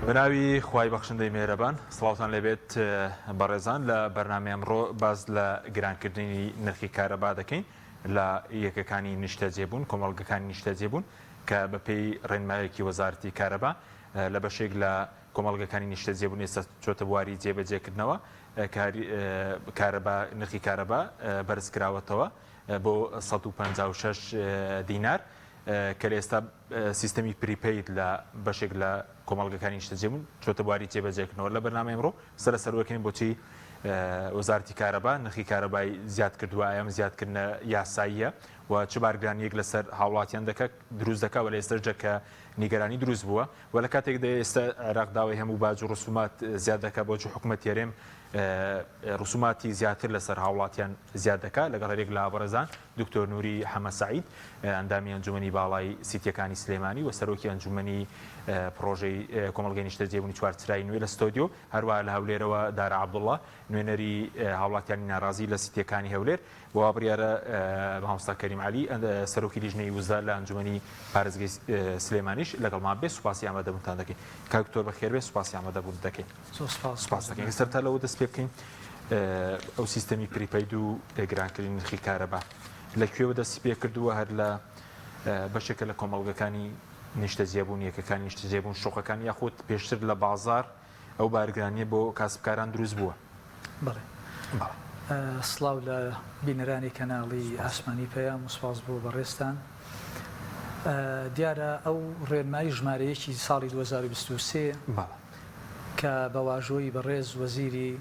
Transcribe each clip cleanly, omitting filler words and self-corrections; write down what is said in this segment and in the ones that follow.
بناوی خوای بەخشندەی مێرەبان سڵاوتان لەبێت بەڕێزان لە بەرنامە ئەمڕۆ باز لە گرانکردنی نرخی کارەبا دەکەین لە یەکەکانی نیشتە جێبوون کۆمەڵگەکانی نیشتە جێبوون کە بەپێی ڕێنمایەکی وەزارەتی کارەبا لە بەشێک لە کۆمەڵگەکانی نیشتە جێبوون ئێستا چۆتە بواری جێبەجێکردنەوە کارەبا نرخی کارەبا بەرز کراوەتەوە بۆ 156 دینار کە ئێستا سیستەمی پریپید لە بەشێک لە کۆمەڵگەکانی نیشتە جێبوون چۆتە بواری جێبەجێکردنەوە لە بەرنامەی ئەمڕۆ سەرەوەکەین بۆچی وەزارەتی کارەبا نرخی کارەبای زیاد کردووە ئەم زیادکردنە یاساییە و چ بارگرانیەک لەسەر هاوڵاتیان دروست دەکات و لە ئێستاژە کە نیگەرانی دروست بووە و لە کاتێکدا ئێستا عێراق داوای هەموو باج و ڕسومات زیاد دەکات بۆ حکوومەت هێرێم ڕسوماتی زیاتر لەسەر هاوڵاتیان زیاد دەکات لەگەڵ هەرێک لە بەڕێزان دکتۆر نووری حەمە سەعید ئەندامی ئەنجومەنی باڵای سیتیەکانی سلێمانی و سەرۆکی ئەنجومەنی پرۆژەی کۆمەڵگەی نیشتە جێبوونی چوارچرای نوێ لە ستۆدیۆ هەروەها لە هەولێرەوە دارە عەبدوڵڵا نوێنەری هاوڵاتیانی ناڕازی لە سیتیەکانی هەولێر بۆ بڕیارە مامۆستا کەریم عەلی سەرۆکی لیژنەی وزە لە ئەنجومەنی پارێزگای سلێمانیش لەگەڵمان بێ سوپاسی ئامادەبوونتان دەکەین کاکتۆر بەخێر بێ سوپاسی ئامادەبوون دەکەین سوپاس دەکەین سەرتا لەوە دەست پێ بکەین ئەو سیستەمی پریپەید و گرانکردنی نرخی کارەبا لەکوێوە دەستی پێ کردووە هەر لە بەشێکە لە کۆمەڵگەکانی نیشتە جێبوون یەکەکانی نیشتە جێبوون شوقەکان یاخود پێشتر لە بازار ئەو بارگرانیە بۆ کاسبکاران دروست بووە بڵێ سڵاو لە بینەرانی کەناڵی ئاسمانی پێیان سوپاس بۆ بەڕێستان دیارە ئەو ڕێنمایی ژمارەیەکی ساڵی 2023 کە بە واژۆی بەڕێز وەزیری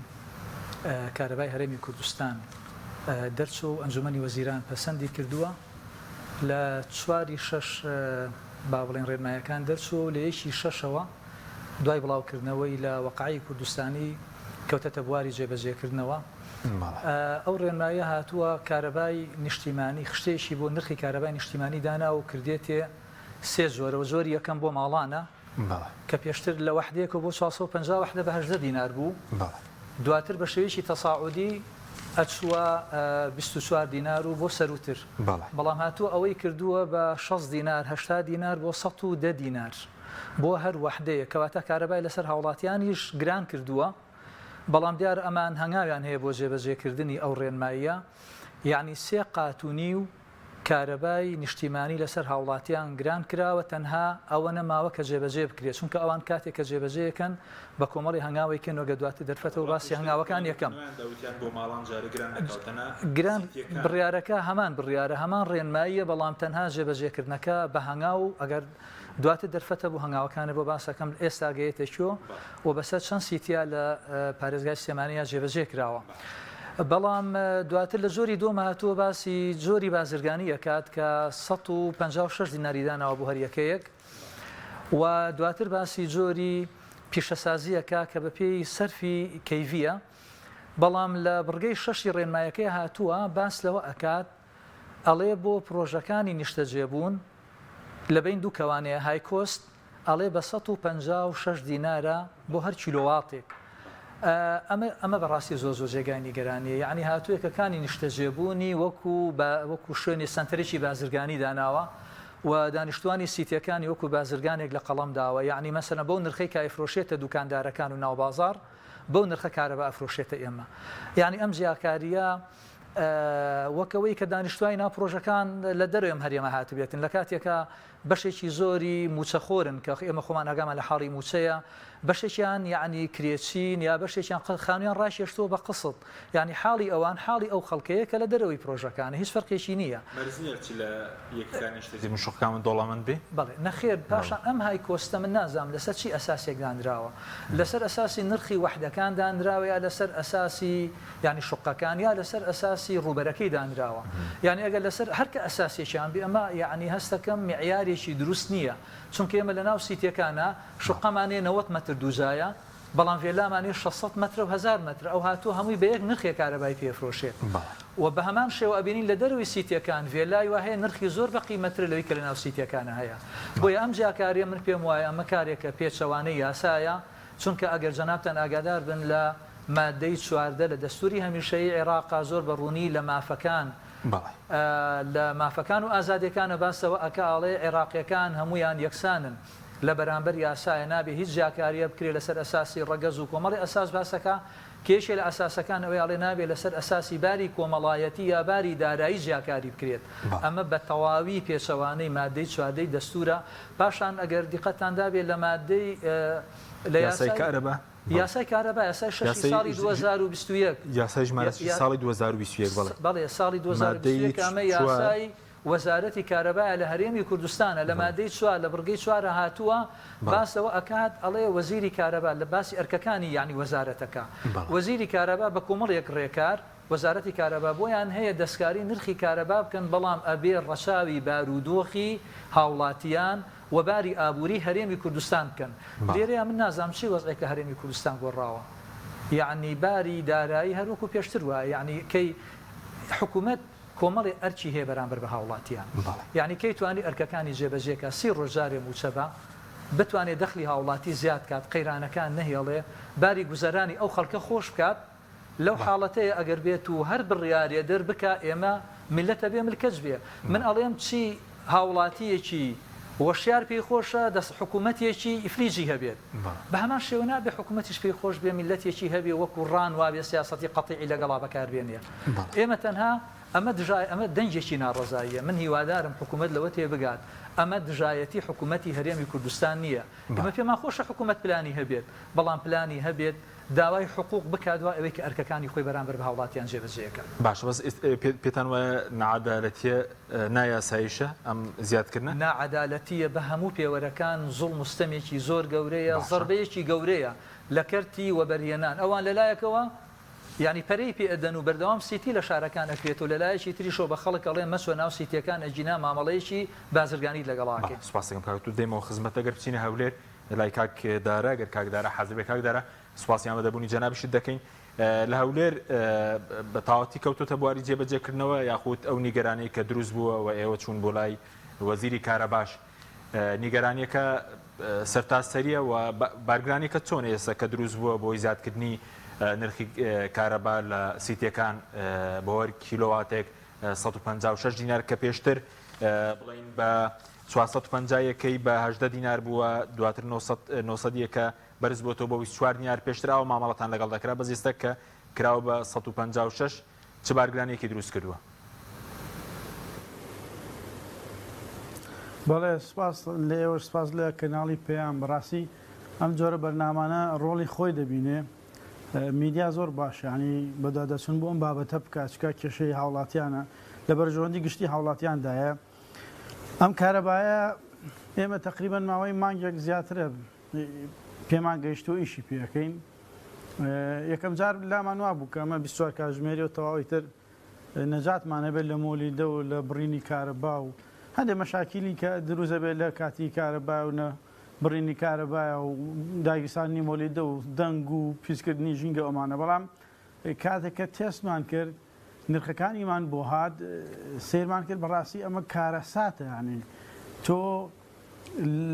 کارەبای هەرێمی کوردستان دەرچوو ئەنجومەنی وەزیران پەسەندی کردووە لە 4/6 با بڵێن ڕێنمایەکان دەرچوو لە 1/6ەوە دوای بڵاوکردنەوەی لە وەقعی کوردستانی کەوتەتە بواری جێبەجێکردنەوە ئەو ڕێنمایە هاتووە کارەبای نیشتیمانی خشتێکی بۆ نرخی کارەبای نیشتیمانی دانا و کردێتێ سێ زۆرەوە زۆری یەکەم بۆ ماڵانە کە پێشتر لە وەحدەیەک بۆ 450 وەحدە بە 18 دینار بوو دواتر بە شێوەیەکی تەساعودی ئەچووە 24 دینار و بۆ سەروتر بەڵام هاتووە ئەوەی کردووە بە 6 دینار 80 دینار بۆ 110 دینار بۆ هەر وەحدەیە کەواتە کارەبای لەسەر هاوڵاتیانیش گران کردووە بەڵام دیار ئەمان هەنگاویان هەیە بۆ جێبەجێکردنی ئەو ڕێنماییە یعنی 3 قاتونی و کارەبای نیشتیمانی لەسەر هاوڵاتیان گران کراوە تەنها ئەوە نەماوە کە جێبەجێ بکرێت چونکە ئەوان کاتێک کە جێبەجێەکەن بە کۆمەڵی هەنگاوی کێنەوە دواتر دەرفەتەوە باسی هەنگاوەکان یەکەم گران بڕیارەکە هەمان بڕیارە هەمان ڕێنماییە بەڵام تەنها جێبەجێکردنەکە بە هەنگاو ئەگەر دواتر دەرفەتە بۆ هەنگاوەکانە بۆ باسەکەم ئێستا گەیەتێکیۆ و بەسەر چەند سیتیا لە پارێزگای سلێمانیە جێبەجێ کراوە بەڵام دواتر لە زۆری دۆمە هاتووە باسی زۆری بازرگانی یەکات کە 156 دیناری داناوە بۆ هەر یەکەیەک و دواتر باسی زۆری پیشەسازیەکە کە بە پێی سەرفی کەیڤە بەڵام لە بڕگەی 6 ڕێنمایەکەی هاتووە باس لەوە ئەکات ئەڵێ بۆ پرۆژەکانی نیشتە جێبوون لە بین دوو کەوانەیە های کۆست ئەڵێ بە 156 دینارە بۆ هەر کیلۆواتێک ئەمە بەڕاستی زۆ جێگای نیگەرانیە یعنی هاتوویەکەکانی نیشتە جێبوونی وەکو شوێنی سنتەرێکی بازرگانی داناوە و دانیشتوانی سیتیەکانی وەکو بازرگانێک لە قەڵەم داوە یعنی مەسەنە بەو نرخەی کە ئەفرۆشێتە دوکاندارەکان و ناوبازار بەو نرخە کارەبا ئەفرۆشێتە ئێمە یعنی ئەم زیاکاریە وەکەوەی کە دانیشتوای ناپڕۆژەکان لە دەروێم هەرێمە هاتبێتن لە کاتێکە بەشێکی زۆری موچەخۆرن کە ئێمە خۆمان ئاگامان لە حاڵی موچەیە بەشێکیان یعنی کرێچین یا بەشێکیان خانویان ڕاشێشتەوە بە قسڵ یعنی حاڵی ئەوان حاڵی ئەو خەڵکەیە کە لە دەرەوەی پرۆژەکانە هیچ فەرقێکی نییە شوقامن دۆڵەمەند بێ بەڵێ نەخێر پاشان ئەم های کۆستە من نازام لەسەر چی ئەساسێک دانراوە لەسەر ئەساسی نرخی وەحدەکان دانراوە یا لەسەر ئەساسی یعنی شوقەکان یا لەسەر ئەساسی ڕوبەرەکەی دانراوە یعنی ئەگەر لەسەر هەرکە ئەساسێکیان بێ ئەمە یعنی هەستەکەم معیارێکی دروست نییە چونکە ئێمە لە ناو سیتیەکانە شوقەمانێ 90 مەتر دووزایە بەڵام فێلامانێ 600 مەتر و 1000 مەتر ئەو هاتوو هەمووی بە یەک نرخێک کارەبای پێفرۆشێت و بە هەمان شێوە ئەبینین لە دەروی سیتیەکان فێلای وهەیە نرخی زۆر بە قیمەتر لەوەی کە لە ناو سیتیەکانە هەیە بۆیە ئەم جیاکاریە من پێم وایە ئەمە کارێکە پێچەوانەی یاسایە چونکە ئەگەر جەنابتان ئاگادار بن لە مادەی 14 لە دەستوری هەمیشەیی عێراقا زۆر بەڕوونی لە مافەکان لە مافەکان و ئازادیەکانە باسەوە ئەکاڵێ عێراقیەکان هەمویان یەکسانن لە بەرامبەر یاسایە نابێ هیچ جیاکاریە بکرێت لەسەر ئەساسی ڕەگەز و کۆمەڵی ئەساس باسەکە کێشێ لە ئەساسەکان ئەوەی ئەڵێ نابێت لەسەر ئەساسی باری کۆمەڵایەتی یا باری دارایی جیاکاری بکرێت ئەمە بە تەواوی پێچەوانەی مادەی چواردەی دەستورە پاشان ئەگەر دیقەتتان دابێت لە مادەی لە یاسای کارەبا یاسای کارەبا یاسای 6 ساڵی 2021 یاسای ژمارە ساڵی 2021 بەڵێ ساڵی 2021 ئەمە یاسای وەزارەتی کارەبایە لە هەرێمی کوردستانە لە مادەی 4 لە بڕگەی 4 هاتووە باسەوە ئەکات ئەڵێ وەزیری کارەبا لە باسی ئەرکەکانی یعنی وەزارەتەکە وەزیری کارەبا بە کۆمەڵێک ڕێکار وەزارەتی کارەبا بۆیان هەیە دەستکاری نرخی کارەبا بکەن بەڵام ئەبێ ڕەچاوی بارودۆخی هاوڵاتیان و باری ئابووری هەرێمی کوردستان بکەن لێرەیە من نازانم چی وەزعێک لە هەرێمی کوردستان گۆڕاوە یعنی باری دارایی هەروەکو پێشتر وایە یعنی کەی حکوومەت کۆمەڵی ئەرچی هەیە بەرامبەر بە هاوڵاتیان یعنی کەی توانی ئەرکەکانی جێبەجێکە 30 ڕۆژارێ موچەبە بتوانێت دەخلی هاوڵاتی زیاد کات قەیرانەکان نەهێڵێ باری گوزەرانی ئەو خەڵکە خۆش بکات لەو حاڵەتەیە ئەگەر بێت و هەر بڕیارێ دەربکە ئێمە میلەتە بێ ملکەج بێ من ئەڵێم چی هاوڵاتیەکی وەشیار پێی خۆشە دەست حکوومەتێکی ئیفلیجی هەبێت بە هەمان شێوە نابێ حکوومەتیش پێی خۆش بێ میلەتێکی هەبێ وەکو ڕان وابێ سیاسەتی قەتیعی لەگەڵا بەکاربێنێ ئێمە تەنها ئەمە دەنجێکی ناڕۆزاییە من هیوادارم حکوومەت لەوە تێبگات ئەمە دژایەتی حکوومەتی هەرێمی کوردستان نییە ئەمە پێمان خۆشە حکوومەت پلانی هەبێت بەڵام پلانی هەبێت داوای حقوق بکاتەوە ئەوەی کە ئەرکەکانی خۆی بەرامبەر بە هاوڵاتیان جێبەجێەکە باش بەس پێتان وایە نەعەدالەتیە نایاساییشە ئەم زیادکردنە ناعەدالەتیە بە هەموو پێوەرەکان زوڵ مستەمێکی زۆر گەورەیە زەربەیەکی گەورەیە لە کەرتی وەبەرهێنان ئەوان لەلایەکەوە یعنی پەرەی پێدەن و بەردەوام سیتی لە شارەکان ئەکرێت و لەلایەکی تریشۆ بە خەڵک ئەڵێ مەچۆ ناو سیتیەکان ئەجینا مامەڵەیەکی بازرگانی لەگەڵاکە سوپاسەکەم کاکتور دێمەوە خزمەت ئەگەر بچینە هەولێر لای کاکدارە گەر کاکدارە حەزبێ کاکدارە سوپاسیان بەدەبوونی جەنابیشت دەکەین لە هەولێر بە تاواتی کەوتۆتە بواری جێبەجێکردنەوە یاخود ئەو نیگەرانی کە دروست بووە و ئێوە چوون بۆ لای وەزیری کارەباش نیگەرانیەکە سەرتاسەریە و بارگرانیکە چۆن ئێستا کە دروست بووە بۆی زیادکردنی نرخی کارەبا لە سیتیەکان بۆوەر کیلۆواتێک 156 دینار کە پێشتر بڵین بە 450یەکەی بە 18 دینار بووە دواتر 900یەکە بەرز بۆ تۆ بە 24 دینار پێشتراوە مامەڵەتان لەگەڵ دەکرا بە زیستە کە کراوە بە 156 چ بارگرانێکی دروست کردووە بەڵێ سپاس لە ئێوە سپاس لە کەناڵی پێیان بەڕاستی ئەم جۆرە بەرنامانە ڕۆڵی خۆی دەبینێ میدیا زۆر باش ینی بەدادەچون بۆ ئەم بابەتە بکاتچکە کێشەی هاوڵاتیانە لە بەرژەوەندی گشتی هاوڵاتیاندایە ئەم کارەبایە ئێمە تقریبان ماوەی مانگێک زیاترە پێمان گەیشت و ئیشی پێەکەین یەکەم جار لامان وا بوو کە ئەمە 24 کاتژمێری و تەواوی تر نەجاتمانە بێت لە مۆلیدە و لە بڕینی کارەبا و هەندێک مەشاکیلی کە دروزە بێت لە کاتی کارەبا و نە بڕینی کارەبایە و داگیرسانی مۆلیدە و دەنگ و پیسکردنی ژینگە ئەمانە بەڵام کاتێککە تێستمان کرد نرخەکانیمان بۆ هات سیرمان کرد بەڕاستی ئەمە کارەساتە ینی تۆ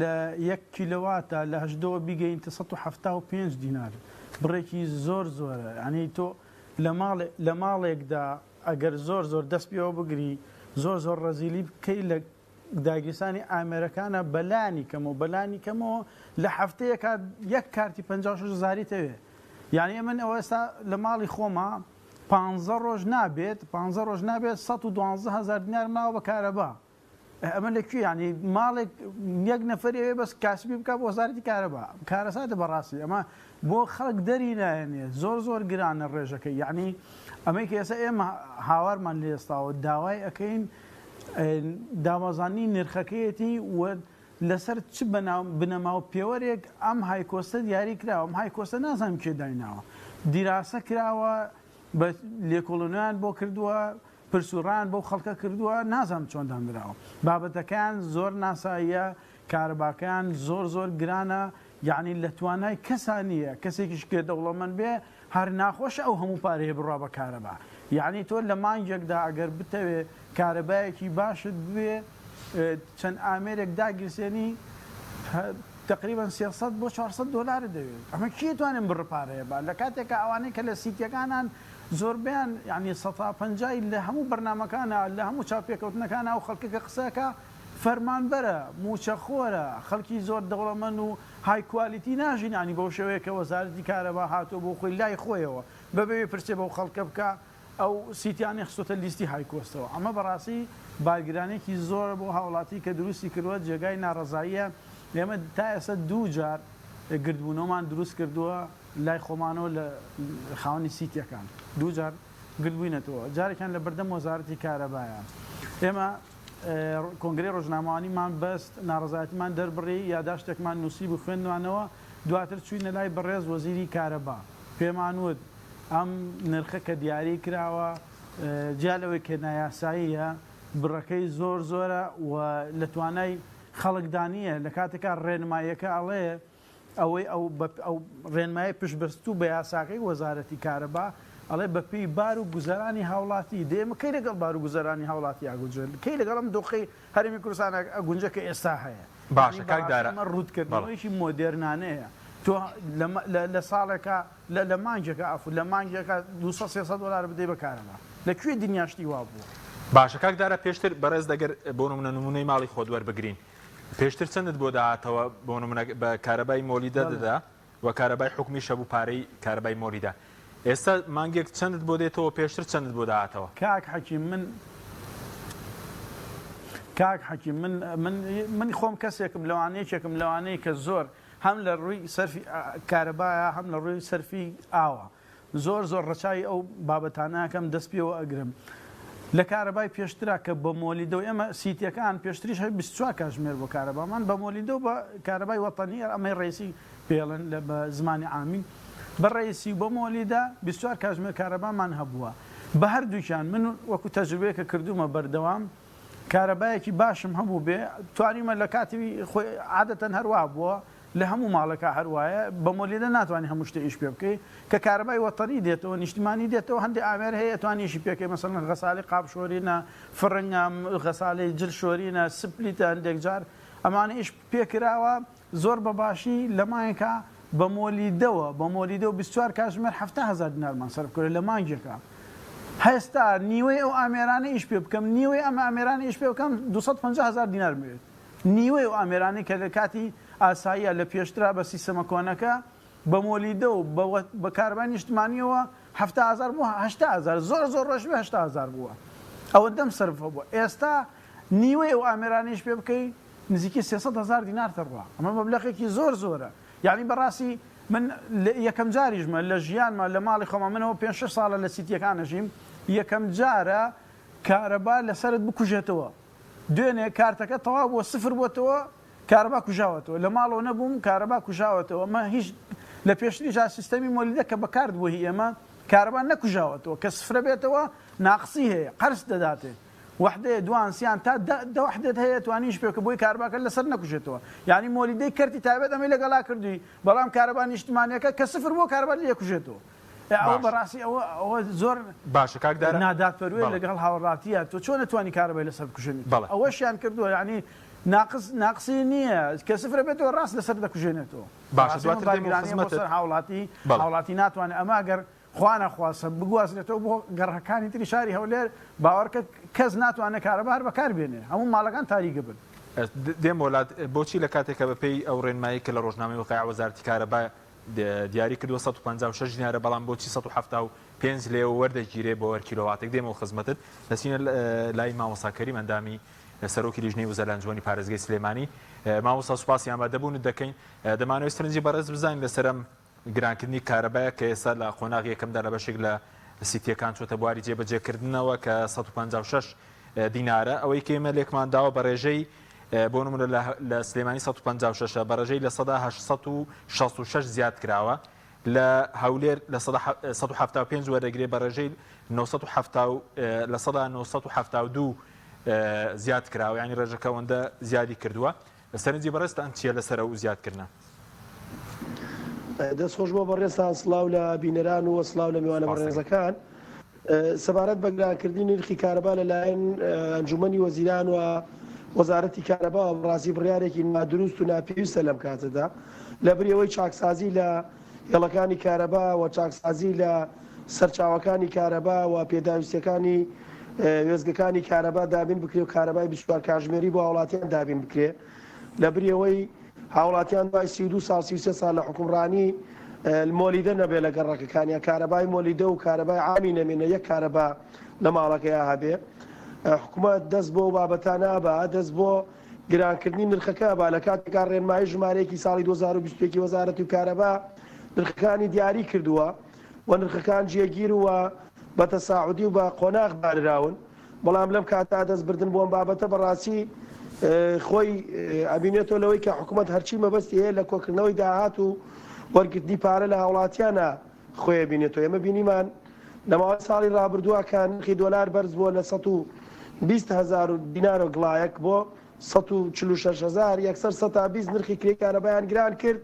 لە 1 کیلۆواتە لە هەشدەوە بیگەینتە 175 دینار بڕێکی زۆر زۆرە ینی تۆ لە ماڵێکدا ئەگەر زۆر دەست پێوە بگری زۆر ڕەزیلی بکەی لە داگیرسانی ئامێرەکانە بەلانی کەمەوە لە هەفتەیەکە یەک کارتی 56 زاریتەوێ یعنی من ئەوە ئێستا لە ماڵی خۆمە 15 ڕۆژ نابێت 112,000 دینار ماوە بە کارەبا ئەمە لەکوێ ینی ماڵێک یەک نەفەرێ بەس کاسبی بکە بۆ وەزارەتی کارەبا کارەساتە بەڕاستی ئەمە بۆ خەڵک دەری نایێنێ زۆر گرانە ڕێژەکەی یعنی ئەمەی کە ئێستا ئێمە هاوارمان لێ ئێستاوە داوای ئەەکەین دامەزانی نرخەکەیەتی و لەسەر چ بنەما و پێوەرێک ئەم هایکۆستە دیاری کراوە ئەم هایکۆستە نازانم کێ دایناوە دیراسە کراوە بە لێکۆڵۆنیان بۆ کردووە پرسوڕان بۆ خەڵکە کردووە نازانم چۆن دامراوە بابەتەکان زۆر ناساییە کارەباکان زۆر گرانە یعنی لە توانای کەسانیە کەسێکیش کێ دەوڵەمەند بێ هەر ناخۆش ئەو هەموو پارەیە بڕوا بە کارەبا یعنی تۆ لە مانگێکدا ئەگەر بتەوێ کارەبایەکی باشت بێ چەند ئامێرێک داگیرسێنی تقریبا 300 بۆ 400 دلار دەوێت ئەمە کی توانین بڕپارەیە با لە کاتێکە ئەوانەی کە لە سیتیەکانان زۆربیان یعنی 150 لە هەموو بەرنامەکانە لە هەموو چاپێکەوتنەکانە و خەڵکەکە قسەکە فەرمانبەرە موچەخۆرە خەڵکی زۆر دەوڵەمەند و های کوالیتی ناژینانی بەو شێوەیە کە وەزارەتی کارەبا هاتۆ بۆ خۆی لای خۆیەوە بەبێ پرسێ بەو خەڵکە بکە ئەو سیتیانی خستۆتە لیستی هایکۆستەوە ئەمە بەڕاستی بارگرانێکی زۆر بۆ هاوڵاتی کە دروستی کردووە جێگای ناڕەزاییە ئێمە تا ئێستا 2 جار گردبوونەوەمان دروست کردووە لای خۆمانەوە لە خاوەنی سیتیەکان 2 جار گردبووینەتەوە جارێکیان لە بەردەم وەزارەتی کارەبایە ئێمە کۆنگرەی ڕۆژنامەوانیمان بەست ناڕەزایەتیمان دەربڕی یاداشتێکمان نووسی بخوێندوانەوە دواتر چوینە لای بەڕێز وەزیری کارەبا پێمان وت ئەم نرخە کە دیاری کراوە جیالەوەی کە نایاساییە بڕەکەی زۆر زۆرە و لە توانای خەڵکدانیە لە کاتێکا ڕێنماییەکە ئەڵێ ئەو ڕێنمایی پشتبەستوو بە یاساکەی وەزارەتی کارەبا ئەڵێ بەپێی بار و گوزەرانی هاوڵاتی دێمە کەی لەگەڵ بار و گوزەرانی هاوڵاتی ئاگوجل کەی لەگەڵم دۆخی هەرێمی کوردستان ئەگونجە کە ئێستا هەیە باشە کاکدارە ئەمە ڕوودکردنەوەیکی مۆدێرنانەیە تۆ لە ساڵێکە لە مانگێکە ئەفو لە مانگێکە 200-300 دلار بدەی بەکارەوە لەکوێ دنیاشتی وا بوو باشە کاکدارە پێشتر بەڕێز دەگەر بۆ نمونەی ماڵی خۆت وەربگرین پێشتر چەندت بۆ داهاتەوە بۆ بە کارەبای مۆلیدە دەدا و کارەبای حکومی شەبوو پارەی کارەبای مۆلیدا ئێستا مانگێک چەندت بۆ دێتەوە پێشتر چەندت بۆ داهاتەوە کاک حەکیم من خۆم کەسێکم لەوانەیەکێکم لەوانەیە کە زۆر هەم لە ڕووی سەرفی کارەبایە هەم لە ڕووی سەرفی ئاوە زۆر ڕەچاوی ئەو بابەتانەکەم دەست پێوە ئەگرم لە کارەبای پێشترا کە بە مۆلیدە و ئێمە سیتیەکان پێشتریش 24 کاتژمێر بۆ کارەبامان بە مۆلیدە و بە کارەبای وەتەنی ئەمەی ڕێسی پێڵن لە بە زمانی عامی بە ڕێسی و بە مۆلیدە 24 کاتژمێر کارەبامان هەبووە بە هەردووکیان من وەکو تەجروبەیەکە کردومە بەردەوام کارەبایەکی باشم هەبوو بێ توانیمە لە کاتی خۆی عادەتەن هەروە بووە لە هەموو ماڵەکە هەروایە بە مۆلیدە ناتوانانی هەموو شتە ئیش پێ بکەی کە کارەبای وەتەنی دێتەوە نیشتیمانی دێتەوە هەندێک ئامێر هەیە توانیشی پێکەی مەسەڵەن غەساڵی قاپشۆرینە فڕنگە غەساڵی جلشۆرینە سپلیتە هەندێک جار ئەمانە ئیش پێکراوە زۆر بەباشی لە مایەکە بە مۆلیدەوە 24 کاتژمێر 7,000 دینارمان سەرف کرد لە مانگێکە هەستا نیوەی ئەو ئامێرانە ئیش پێ بکەم نیوەی ئەم ئامێرانە ئیش پێ بکەم 250,000 دینار بێت نیوەی ئەو ئامێرانی کە لە کاتی ئاساییە لە پێشترا بە سیستەمە کۆنەکە بە مۆلیدە و بە کارەبای نیشتمانیەوە 7,000 بووە 8,000 زۆر ڕەش بێ 8,000 بووە ئەوە دەم سەرفە بووە ئێستا نیوەی ئەو ئامێرانیش پێ بکەی نزیکی 300,000 دینار تەڕوە ئەمە مەبلەغێکی زۆرە یعنی بەڕاستی من یەکەم جاریژمە لە ژیانمە لە ماڵی خۆمە منەوە 5-6 ساڵە لە سیتیەکانەژیم یەکەم جارە کارەبا لەسەرت بکوژێتەوە دوێنێ کارتەکە تەواو بۆ سفر بۆتەوە کارەبا کوژاوەتەوە لە ماڵەوە نەبووم کارەبا کوژاوەتەوە مە هیچ لە پێشتری جا سیستەمی مۆلیدە کە بەکارد بۆ هی ئێمە کارەبا نەکوژاوەتەوە کە سفرە بێتەوە ناقسی هەیە قەرز دەداتێ وحدەیە دوانسییان تا وحدت هەیە توانیش پێکە بۆی کارباکە لەسەر نەکوژێتەوە یعنی مۆلیدەی کەرتی تایبەت ئەمەی لەگەڵا کردووی بەڵام کارەبا نیشتمانیەکە کە سفر بۆ کاربا لێ کوژێتەوە ئەوە بەڕاستی ئەوە زۆر باشە کاکدارە ناداتپەروێ لەگەڵ هاوڕاتیە تۆ چۆن نتوانی کارەبای لەسەر کوژێنیت ئەوەشیان کردووە یعنی ناقصی نییە کە سفرە بێتەوە ڕاست لەسەر دەکوژێنێتەوە هاوڵاتی ناتوانێت ئەمە گەر خوانەخواسە بگوازرێتەوە بۆ گەڕەکانی تری شاری هەولێر باوەڕکە کەس ناتوانێت کارەبا هەر بەکار بێنێ هەموو ماڵەکان تاریکە بن دێم وڵات بۆچی لە کاتێکە بەپێی ئەو ڕێنمایی کە لە ڕۆژنامەی وەقایع وەزارەتی کارەبا دیاری کردووە 156 دینارە بەڵام بۆچی 175 لێ وەردەگیرێ بۆ وەرکیلۆواتێک دێمەوە خزمەتت دەچینە لای مامۆستا کەریم ئەندامی سەرۆکی لیژنەی وزەر لەنجوانی پارێزگای سلێمانی مامۆستا سوپاسی ئامادەبوونت دەکەین دەمانەوێت سەرنجی بەڕێز بزانین لەسەرم گرانکردنی کارەبایە کە ئێستا لە قۆناغ یەکەمدا لە بەشێک لە سیتیەکان چۆتە بواری جێبەجێکردنەوە کە 156 دینارە ئەوەی کە ئێمە لێکمان داوە بە ڕێژەی بۆ نمونە لە سلێمانی 156 بە ڕێژەی لە 866 زیاد کراوە لە هەولێر لە 175 وەرەگرێ بە ڕێژەی 972 زیاد کراوە ینی ڕێژەکە ئەوەندە زیادی کردووە سەرنجی بەڕێستان چیە لەسەر ئەو زیادکردنە دەستخۆش بۆ بەڕێستان سڵاو لە بینەران و سڵاو لە میوانە بەڕێزەکان سەبارەت بە گرانکردنی نرخی کارەبا لەلایەن ئەنجومەنی وەزیران و وەزارەتی کارەبا ڕاستی بڕیارێکی نادروست و ناپێویستە لەم کاتەدا لە بریەوەی چاکسازی لە هێڵەکانی کارەبا و چاکسازی لە سەرچاوەکانی کارەبا و پێداویستەکانی وێزگەکانی کارەبا دابین بکرێ و کارەبای 24 کاتژمێری بۆ هاوڵاتیان دابین بکرێ لە بریەوەی هاوڵاتیان دوای 32 ساڵ 33 ساڵ لە حکومڕانی مۆلیدە نەبێت لە گەڕەکەکانیان کارەبای مۆلیدە و کارەبای عامی نەمێنە یەک کارەبا لە ماڵەکەیە هەبێ حکوومەت دەست بۆ بابەتانە بە دەست بۆ گرانکردنی نرخەکە با لە کاتێکا ڕێنمایی ژمارەیەکی ساڵی 2021 وەزارەتی و کارەبا نرخەکانی دیاری کردووە و نرخەکان جێگیر وە بە تەساعودی و بە قۆناغ بانراون بەڵام لەم کاتا دەستبردن بۆم بابەتە بەڕاستی خۆی ئەبینێتەوە لەوەی کە حکوومەت هەرچی مەبەستی هەیە لە کۆکردنەوەی داهات و وەرگرتنی پارە لە هاوڵاتیانە خۆی بینێتەوە ئێمە بینیمان لە ماوەی ساڵی ڕابردووە کە نرخی دۆلار بەرز بۆ لە 120,000 دینارۆ گڵایەک بۆ 146,000 یەکسەر 120 نرخی کرێ کارەبایان گران کرد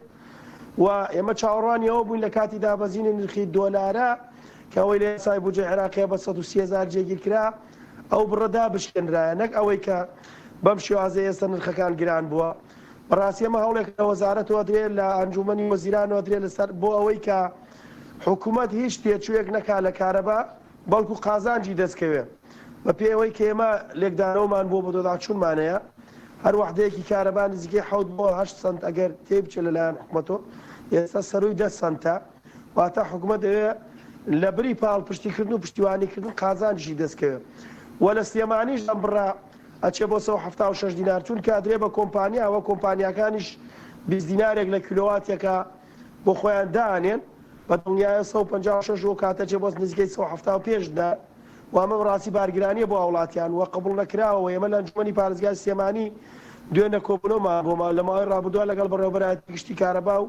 و ئێمە چاوەڕوانیەوە بووین لە کاتی دابەزینی نرخی دۆلارە کە ئەوەی لە یاسای بودجێ عێراقیە بە 130,000 جێگیر کرا ئەو بڕەدا بشکێنرایە نەک ئەوەی کە بەم شێوازە ئێستا نرخەکان گران بووە بەڕاستی ئەمە هەوڵێک لە وەزارەتەوە درێت لە ئەنجومەنی وەزیرانەوە درێت لەسەر بۆ ئەوەی کە حکوومەت هیچ تێچوویەک نەکا لە کارەبا بەڵکو قازانجی دەستکەوێ بە پێی کە ئێمە لێکدانەوەمان بۆ بە دۆداچوونمانەیە هەر وحدەیەکی کارەبا نزیکەی 7 بۆ 8 سنت ئەگەر تێبچێت لەلایەن حکوومەتەوە ئێستا سەروی 10 سنتە واتە حکوومەت دەوێت لە بری پاڵپشتیکردن و پشتیوانیکردن قازانجی دەستکەوێ وە لە سلێمانیش ئەم بڕا ئەچێ بۆ 176 دینار چون کادرێ بە کۆمپانیا ئەوە کۆمپانیەکانیش 20 دینارێک لە کیلۆواتێکە بۆ خۆیان دانێن بە دڵنیایە 156 و کاتە چێ بۆ نزیکەی 175 دینار وامە ڕاستی بارگرانیە بۆ وڵاتیان وە قبول نەکراوە ئێمە لە ئەنجومەنی پارێزگای سلێمانی دوێنە کۆبنەوەمان بۆ لە ماوەی ڕابردووە لەگەڵ بەڕێوەبەرایەتی گشتی کارەبا و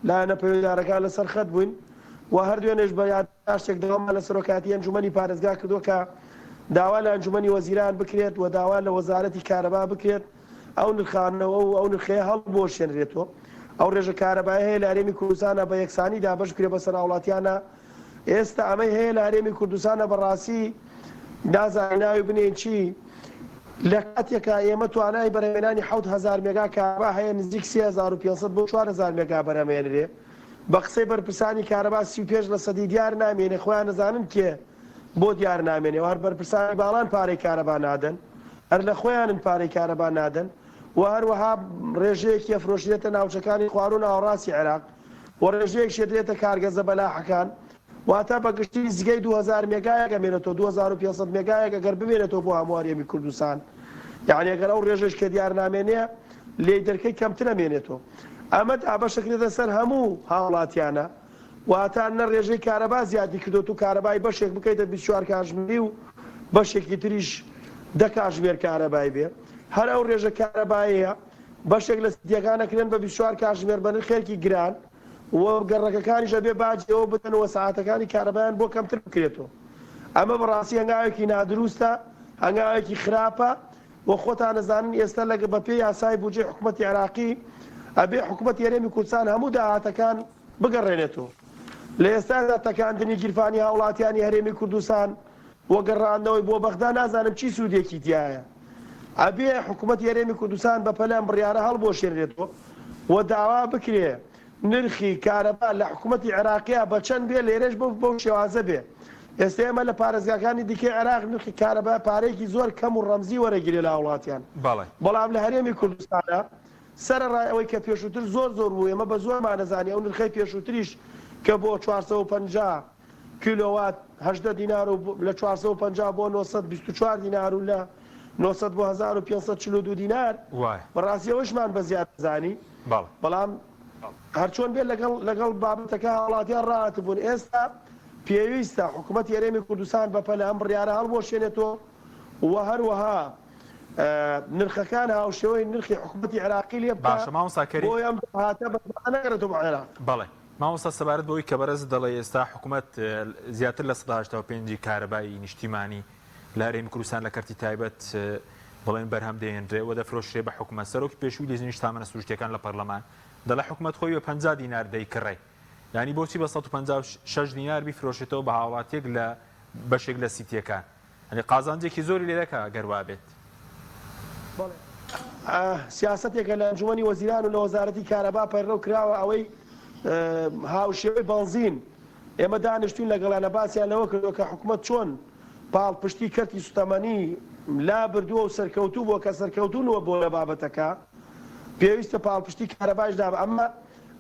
لایەنە پەیوەنددارەکان لەسەر خەت بووین و هەردوێنێش بە یادداشتێک دەوەمان لە سەرۆکاتی ئەنجومەنی پارێزگا کردووە کە داوا لە ئەنجومەنی وەزیران بکرێت و داوا لە وەزارەتی کارەبا بکرێت ئەو نرخانەوە و ئەو نرخەیە هەڵ بۆ شێنرێتەوە ئەو ڕێژە کارەبای هەیە لە هەرێمی کوردستانە بە یەکسانی دابەش بکرێت بەسەر هاوڵاتیانە ئێستا ئەمەی هەیە لە هەرێمی کوردستانە بەڕاستی نازانین ناوی بنێن چی لە کاتێکە ئێمە توانای بەرهێنانی 7,000 مێگا کارەبا هەیە نزیک 3,500 بۆ 4,000 مێگا بەرهەمێنرێ بە قسەی بەرپرسانی کارەبا 35 لە سەدی دیار نامێنێ خۆیان نەزانن کێ بۆ دیار نامێنێ و هەر بەرپرسانی باڵان پارەی کارەبا نادەن هەر لە خۆیانن پارەی کارەبا نادەن و هەروەها ڕێژەیەکی ئەفرۆشرێتە ناوچەکانی خواردن و ئاوڕاستی عێراق و ڕێژەیەک شێدرێتە کارگەزە بەلاحەکان واتە بەگشتی نزیکەی 2,000 مێگایەکە مێنێتەوە 2,500 مێگایەک ئەگەر بمێنێتەوە بۆ هەموو هەرێمی کوردستان یعنی ئەگەر ئەو ڕێژەش کە دیار نامێنێ لێ دەرکەی کەمترە مێنێتەوە ئەمە ئابەشەکرێتە سەر هەموو هاوڵاتیانە واتە نە ڕێژەی کارەبا زیادی کردوت و کارەبای بەشێک بکەیتە 24 کاتژمێری و بەشێکی تریش 10 کاتژمێر کارەبای بێ هەر ئەو ڕێژە کارەباییە بەشێک لە سیدیەکانەکرێن بە 24 کاتژمێر بە نرخێکی گران و گەڕەکەکانیش ئەبێ باجەوە بدەنەوە ساعاتەکانی کارەبایان بۆ کەمتر بکرێتەوە ئەمە بەڕاستی هەنگاوێکی نادروستە هەنگاوێکی خراپە و خۆتان نەزانن ئێستا لەگە بە پێی یاسای بودجێ حکوومەتی عێراقی ئەبێ حکوومەتی هەرێمی کوردستان هەموو داهاتەکان بگەڕێنێتەوە لە ئێستادا تەکاندنی گیرفانی هاوڵاتیانی هەرێمی کوردستان وەگەڕاندنەوەی بۆ بەغدا نازانم چی سوودێکی تایە ئەبێ حکوومەتی هەرێمی کوردستان بە پەلەم بڕیارە هەڵ بۆ شێنرێتەوە و داوا بکرێ نرخی کارەبا لە حکوومەتی عێراقیە بە چەند بێ لێرەش بۆ شێوازە بێ ئێستا ئێمە لە پارێزگاکانی دیکەی عێراق نرخی کارەبا پارێکی زۆر کەم و ڕەمزی وەرەگیرێ لە هاوڵاتیان بەڵام لە هەرێمی کوردستانە سەرڕای ئەوەی کە پێشووتر زۆر بوو ئێمە بە زۆرمان نەزانی ئەو نرخەی پێشووتریش کە بۆ 450 کیلۆوات 18 دینار و لە 450 بۆ 924 دینار و لە 900 بۆ 1542 دینار بەڕاستی ئەوەشمان بە زیاد زانی بەڵام هەرچۆن بێت لەگەڵ بابەتەکە هاوڵاتیان ڕاهاتبوون ئێستا پێویستە حکوومەتی هەرێمی کوردستان بە پەلە ئەم بڕیارە هەڵبۆشێنێتەوە و هەروەها نرخەکان هاوشێوەی نرخی حکوومەتی عێراقی لێ باشە مامۆستاکەری بۆ ئەم هاتە بەنەگرێتەوە بە عێراق بەڵێ مامۆستا سەبارەت بەوەی کە بەرز دەڵێ ئێستا حکوومەت زیاتر لە 85 کارەبایی نیشتیمانی لە هەرێمی کوردستان لە کەرتی تایبەت بڵێن بەرهەم دێنرێ و دەفرۆشرێ بە حکوومەت سەرۆکی پێشووی لێزنیش تامەنە سروشتەکان لە پەرلەمان دەڵێ حکوومەت خۆی بە 50 دینار دەیکڕێ ینی بۆچی بە 156 دینار بیفرۆشێتەوە بە هاوڵاتیەک لە بەشێک لە سیتیەکان ئەنی قازانجێکی زۆری لێ دەکا گەر وا بێت سیاسەتێکە لە ئەنجومەنی وەزیران و لە وەزارەتی کارەبا پەیڕەو کراوە ئەوەی هاوشێوەی بەنزین ئێمە دانیشتوین لەگەڵانە باسییان لەوە کردو کە حکوومەت چۆن پاڵپشتی کەرتی سوتەمەنی لا بردووە و سەرکەوتوو بۆ کە سەرکەوتونەوە بۆ لە بابەتەکە پێویستە پاڵپشتی کارەباش دابە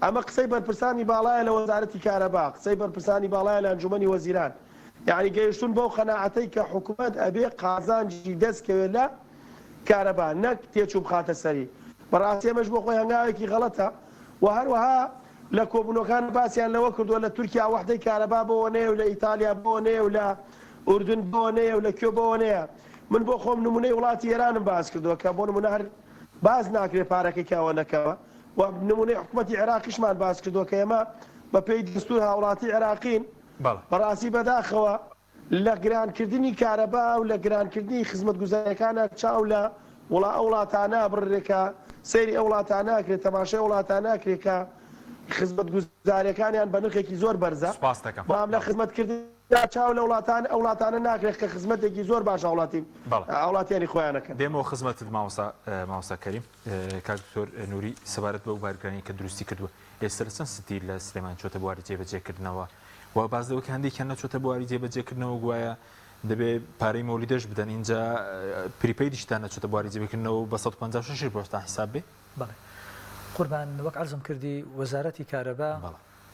ئەمە قسەی بەرپرسانی باڵایە لە وەزارەتی کارەبا قسەی بەرپرسانی باڵایە لە ئەنجومەنی وەزیران یعنی گەیشتون بەو قەناعەتەی کە حکوومەت ئەبێ قازانجی دەستکەوێت لە کارەبا نەک تێچوو بخاتە سەری بەڕاستی ئەمەش بۆ خۆی هەنگاوێکی غەڵەتە و هەروەها لە کۆبوونەکان باسییان لەوە کردووە لە تورکیا وحدەی کارەبا بۆ نێ و لە ئیتالیا بۆ نێ و لە ئوردن بۆ نێ و لە کوێ بۆ نەیە من بۆ خۆم نمونەی وڵاتی ئێرانم باس کردووە کە بۆ نمونە هەر باز ناکرێت پارەکەی کاوەنەکەوە و نمونەی حکوومەتی عێراقیشمان باس کردووە کە ئێمە بە پێی دستور هاوڵاتی عێراقین بەڕاستی بەداخەوە لە گرانکردنی کارەبا و لە گرانکردنی خزمەتگوزاریەکانە چاو لە وڵاتانە بڕێکە سەیری ئەو وڵاتانە ناکرێت تەماشای وڵاتانە ناکرێت کە خزمەتگوزاریەکانیان بە نرخێکی زۆر بەرزە بەڵام لە خزمەتکردن چاو لە وڵاتانە ناکرێت کە خزمەتێکی زۆر باش وڵاتیانی خۆیانەکەن دێمەوە خزمەتت مامۆستا کەریم کاک دکتۆر نووری سەبارەت بە بارگرانی کە دروستی کردووە ئێستا لە چەند ستی لە سلێمان چۆتە بواری جێبەجێکردنەوە و باز لەوە هەندێکیان نەچۆتە بواری جێبەجێکردنەوە گوایە دەبێت پارەی مۆلیدەش بدەن اینجا پریپەیدیشتان نەچۆتە بواری جێبەکردنەوە بە 156 بۆشتان حساب بێ قوربان وەک عەرزم کردی وەزارەتی کارەبا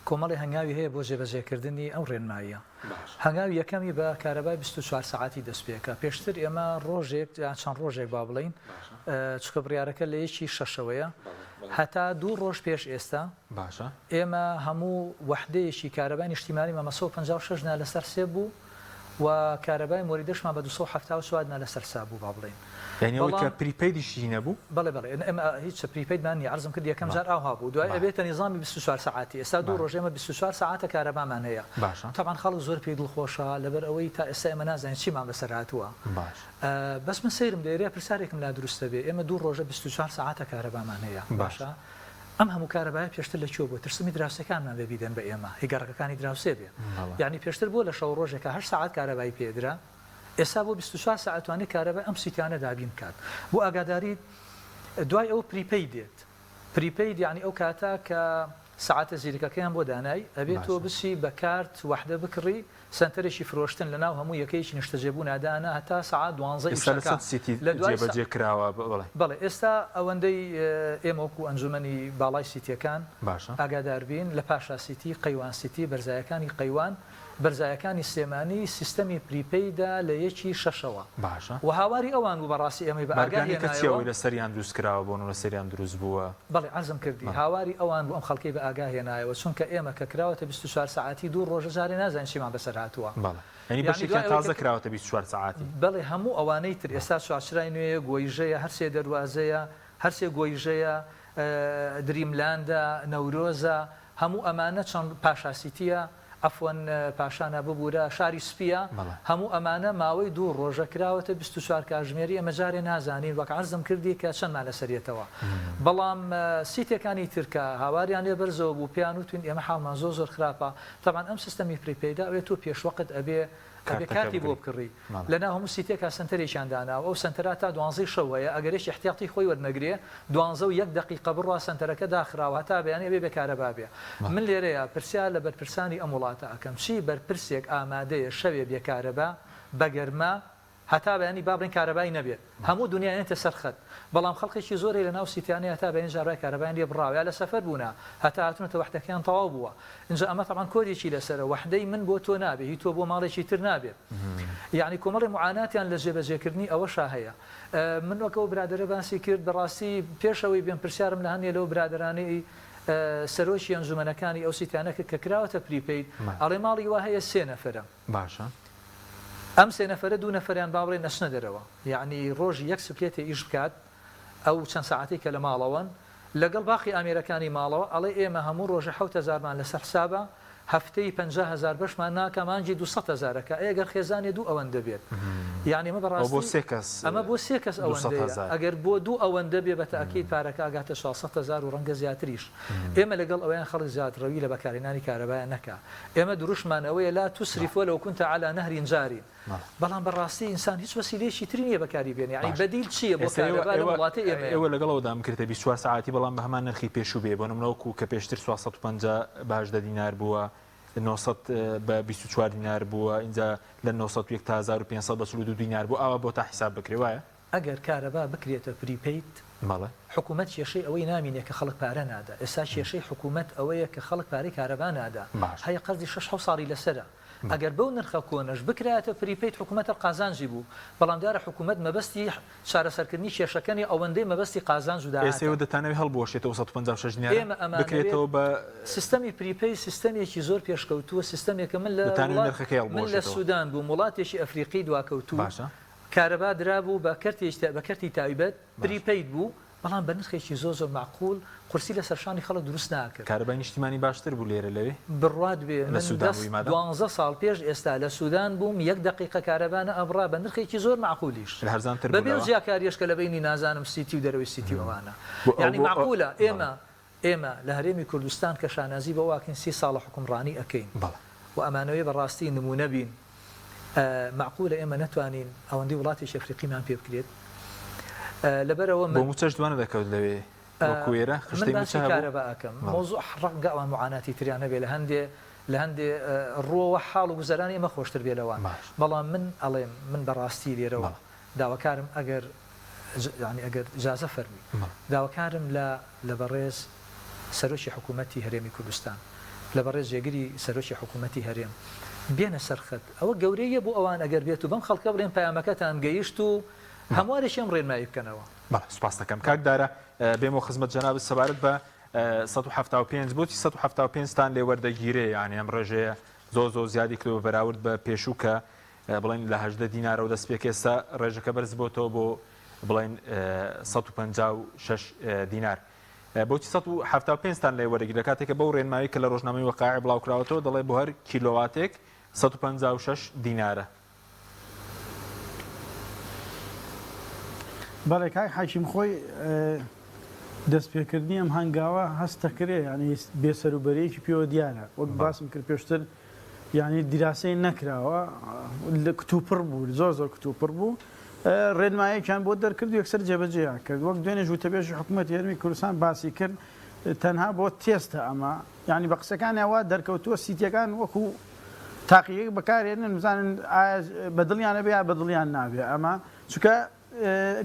کۆمەڵی هەنگاوی هەیە بۆ جێبەجێکردنی ئەو ڕێنماییە هەنگاوی یەکەمی بە کارەبای 24 ساعتی دەست پێکە پێشتر ئێمە ڕۆژێک چەند ڕۆژێک با بڵین چکە بڕیارەکە لە یەکی شەشەوەیە هەتا 2 ڕۆژ پێش ئێستا باشە ئێمە هەموو وەحدەیەکی کارەبای نیشتیمانی مە 156 نا لەسەر سێ بوو و کارەبای مۆریدەشمان بە 274 نا لەسەر سا بوو با بڵین یعنی کە پریپەیدیشی نەبوو بەڵێ ئێمە هیچ پریپەیدمان عەرزم کرد یەکەم جار ئاوها بوو دوای ئەبێتە نیزامی 24 ساعتی ئێستا 2 ڕۆژ ئێمە 24 ساعتە کارەبامان هەیە طبعاً خەڵک زۆر پێی دڵخۆشە لەبەر ئەوەی تا ئێستا ئێمە نازانین چیمان بەسەر هاتووە بەس من سەیرم دەیرێ پرسیارێکم لا دروستە بێ ئێمە 2 ڕۆژە 24 ساعتە کارەبامان هەیە باشە ئەم هەموو کارەبای پێشتر لەکوێ بوو ترسمی دراوسەکانمان لێ بیدەن بە ئێمە هیگەڕەکەەکانی دراوسێ بێ یعنی پێشتر بۆ لە شەو ڕۆژێکە 8 ساعت کارەبای پێدرا ئێستا بۆ 24 ساعتوانی کارەبای ئەم سیتیانە دابین کات بۆ ئاگاداری دوای ئەو پریپەی دێت پریپەید یعنی ئەو کاتە کە ساعتە زیرەکەیان بۆ دانای ئەبێت تۆ بچی بە کارت وحدە بکڕی سنتەرێکی فرۆشتن لەناو هەموو یەکەیەکی نیشتەجێبوو نادانە هەتا ساعت 12 بەڵێ ئێستا ئەوەندەی ئێمەوەکو ئەنجومەنی باڵای سیتیەکان ئاگادار بین لە پاشا سیتی قەیوان سیتی بەرزایەکانی قەیوان بەرزایەکانی سلێمانی سیستەمی پریپەیدا لە یەکی شەشەوە باشە و هاواری ئەوان بوو بەڕاستی ئەمەی بە ئاگاهی لە سەریان دروست کراوە بۆ لە سەریان دروست بووە بەڵێ عەرزم کردی هاواری ئەوان بوو ئەم خەڵکەی بە ئاگاهێنایەوە چونکە ئێمە کە کراوەتە 24 ساعتی 2 ڕۆژە جارێ نازانین چیمان بەسەر هاتووە ینی بەشێکیان تازە کراوەتە 24 ساعتی بەڵێ هەموو ئەوانەی تر ئێستا چوارچرای نوێ گۆیژەیە هەرسێ دەواازەیە هەرسێ گۆیژەیە دریملاندا نەورۆزە هەموو ئەمانە چەند پاشاسیتیە ئەفۆن پاشانە ببوورە شاری سپیە هەموو ئەمانە ماوەی 2 ڕۆژە کراوەتە 24 کاتژمێری ئەمە جارێ نازانین وەک عەرزم کردی کە چەندمان لەسەرێتەوە بەڵام سیتێکانی ترکە هاواریان لێ بەرزەوە بوو پیان وتوین ئێمە حاڵمان زۆر خراپە طبعاً ئەم سیستەمی پریپەیدا ئەوێت تۆ پێشوەقت ئەبێ کاتی بۆ بکڕی لەنا هەموو سیتێکا سنتەرێکیان داناوە ئەو سنتەرا تا 12 شەوەیە ئەگەرێک احتیاطی خۆی وەرنەگرێ 12 دقیقە بڕوا سنتەرەکە داخراوە تا بەیانێ بێ بێکارەبا بێ من لێرەیە پرسیار لە بەرپرسانی ئەم وڵاتە ئەەکەم چی بەرپرسێک ئامادەیە شەوێ بێکارەبا بەگەرما هەتا بەیانی بابڕین کارەبای نەبێت هەموو دنیاێنێتە سەرخەت بەڵام خەڵکێکی زۆری لە ناو سیتیانی هەتا بەین جارڕای کارەبایان لێ بڕاوە لە سەفەر بوونا هەتا هاتونەتە وحدەکەیان تەواو بووە اینجا ئەمە تەمان کۆدێکی لەسەرە وحدەی من بۆ تۆ نابێت هی تۆ بۆ ماڵێکی تر نابێت یعنی کۆمەڵی معاناتیان لە جێبەجێکردنی ئەوەشا هەیە من وەکەوە برادرە باسی کرد بەڕاستی پێشەوەی بێن پرسیارم لە هەندێک لەو برادرانەی سەرۆکی ئەنجومەنەکانی ئەو سیتیانەکە کە کراوەتە پریپەید ئەڵێ ماڵی وا هەیە 3 نەفەرە باشە ئەم 3 نەفەرە 2 نەفەریان باڵێ نەچنە دەرەوە یعنی ڕۆژی یەک سوکێتە ئیش بکات ئەو چەند ساعتی کە لە ماڵەوەن لەگەڵ باقی ئامێرەکانی ماڵەوە ئەڵێ ئێمە هەموو ڕۆژە 7000مان لەسەر حسابە هەفتەی 50000 بەشمان ناکە مانجی 200,000ەکە ئەگەر خێزانێ 2 ئەوەندە بێت یعنی ئەمە بەڕاستی ئەمە بۆ 3 کەس ئەوەندەیە ئەگەر بۆ 2 ئەوەندە بێ بە تاکید پارەکە ئاگاتە 600,000 و ڕەنگە زیاتریش ئێمە لەگەڵ ئەویان خەڵک زیاتڕەوی لە بەکارهێنانی کارەبایە نەکا ئێمە دروشمان ئەوەیە لا تسرفوا لو كنت على نهر جاري بەڵام بەڕاستی ئینسان هیچ وسیلەیەکی تری نییە بەکاری بێنی یعنی بەدیل چییە بۆ کارەبا لە وڵاتی ئێوە لەگەڵەوەدام کردە 24 ساعتی بەڵام بە هەمان نرخی پێشوو بێ بۆ نمونەوەکو کە پێشتر 350 باش دە دینار بووە 900 بە 24 دینار بووە اینجا لە 901 تا 1500 بە 42 دینار بوو ئەوە بۆ تا حساب بکرێ وایە ئەگەر کارەبا بکرێتە پریپیت ماڵە حکوومەت کێشەی ئەوەی نامینێت کە خەڵک پارە نادا ئێستا کێشەی حکوومەت ئەوەیە کە خەڵک پارەی کارەبا نادا هەیە قەرزی 6 ساڵی لەسرە ئەگەر بەو نرخە کۆنەش بکرێتە پریپیت حکوومەتە قازانجی بوو بەڵام دیارە حکوومەت مەبەستی چارەسەرکردنی کێشەکەنی ئەوەندەی مەبەستی قازانج و ئێستا دەتانەوێت هەڵبوەشێتەوە 156 دینار بکرێتەوە بە سیستەمی پریپی سیستەمێکی زۆر پێشکەوتووە سیستەمێکە من لە سوودان بوو وڵاتێکی ئەفریقی دواکەوتوو کارەبا درابوو بە کەرتی تایبەت پریپیت بوو بەڵام بە نرخێکی زۆر معقول قورسی لە سەرشانی خەڵک دروست ناکرد کارەبای نیشتیمانی باشتر بوو لێرە لەوێ بڕات بێ 12 ساڵ پێش ئێستا لە سوودان بووم 1 دقیقە کارەبانە ئەبڕا بە نرخێکی زۆر معقولیش بەبێ جیاکاریشکە لە بینی نازانم سیتی و دەرەوەی سیتی ئەوانە یعنی معقولە ئێمە لە هەرێمی کوردستان کە شانازی بە واکەین 30 ساڵە حکومڕانی ئەەکەین و ئەمانەوەی بەڕاستی نمونە بین معقولە ئێمە نەتوانین ئەوەندەی وڵاتێکی ئەفریقیمان پێ بکرێت لەبەرەوە بۆ موچەش دوانە دەکەوت لەوێ وەکوێرە کارەباکەم مۆزوع ڕەنگەوان معاناتی تریانە بێ لە هەندێ ڕۆوە حاڵ و گوزەرانی ئەمە خۆشتر بێ لەوان بەڵام من ئەڵێم من بەڕاستی لێرەوە داواکارم ئەگەر جازە فەرمی داواکارم لە بەڕێز سەرۆکی حکوومەتی هەرێمی کوردستان لە بەڕێز جێگیری سەرۆکی حکوومەتی هەرێم بێنە سەرخەت ئەوە گەورەیە بۆ ئەوان ئەگەر بێت و بەم خەڵکە بڵێن پەیامەکەتان گەیشت و هەموارێکیان ڕێنمایی بکەنەوە سوپاس دەکەم کاکدارە بێمەوە خزمەت جەناب سەبارەت بە 175 بۆتی 175 تان لێ وەردەگیرێ یعنی ئەم ڕێژەیە زۆر زیادی کردەوە بەراورد بە پێشوو کە بڵێن لە 18 دینارەوە دەست پێک ئێستا ڕێژەکە بەرز بۆتەوە بۆ بڵێن 156 دینار بۆتی 175 تان لێ وەرەگیر لە کاتێکە بەو ڕێنمایی کە لە ڕۆژنامەی وەقاعی بڵاوکراوەتەوە دەڵێ بۆ هەر کیلۆواتێک 156 دینارە. بەڵێ کاک حاکیم خۆی دەستپێکردنی ئەم هەنگاوە هەستەکرێ ینی بێسەروبەرەیەکی پێوە دیارە وەک باسم کرد پێشتر ینی دیراسەی نەکراوە لە کتوپڕ بوو زۆر کتوپڕ بوو ڕێنمایەکیان بۆ دەرکرد و یەکسەر جێبەجێیان کرد وەک دوێنێ ژووتەبێژی حکوومەتی هەرمی کوردستان باسی کرد تەنها بۆ تێستە ئەمە ینی بە قسەکانیەوە دەرکەوتووە سیتیەکان وەکو تاقیەک بەکارێنن بزانن بەدڵیانە بێ بەدڵیان نابێ ئەمە چونکە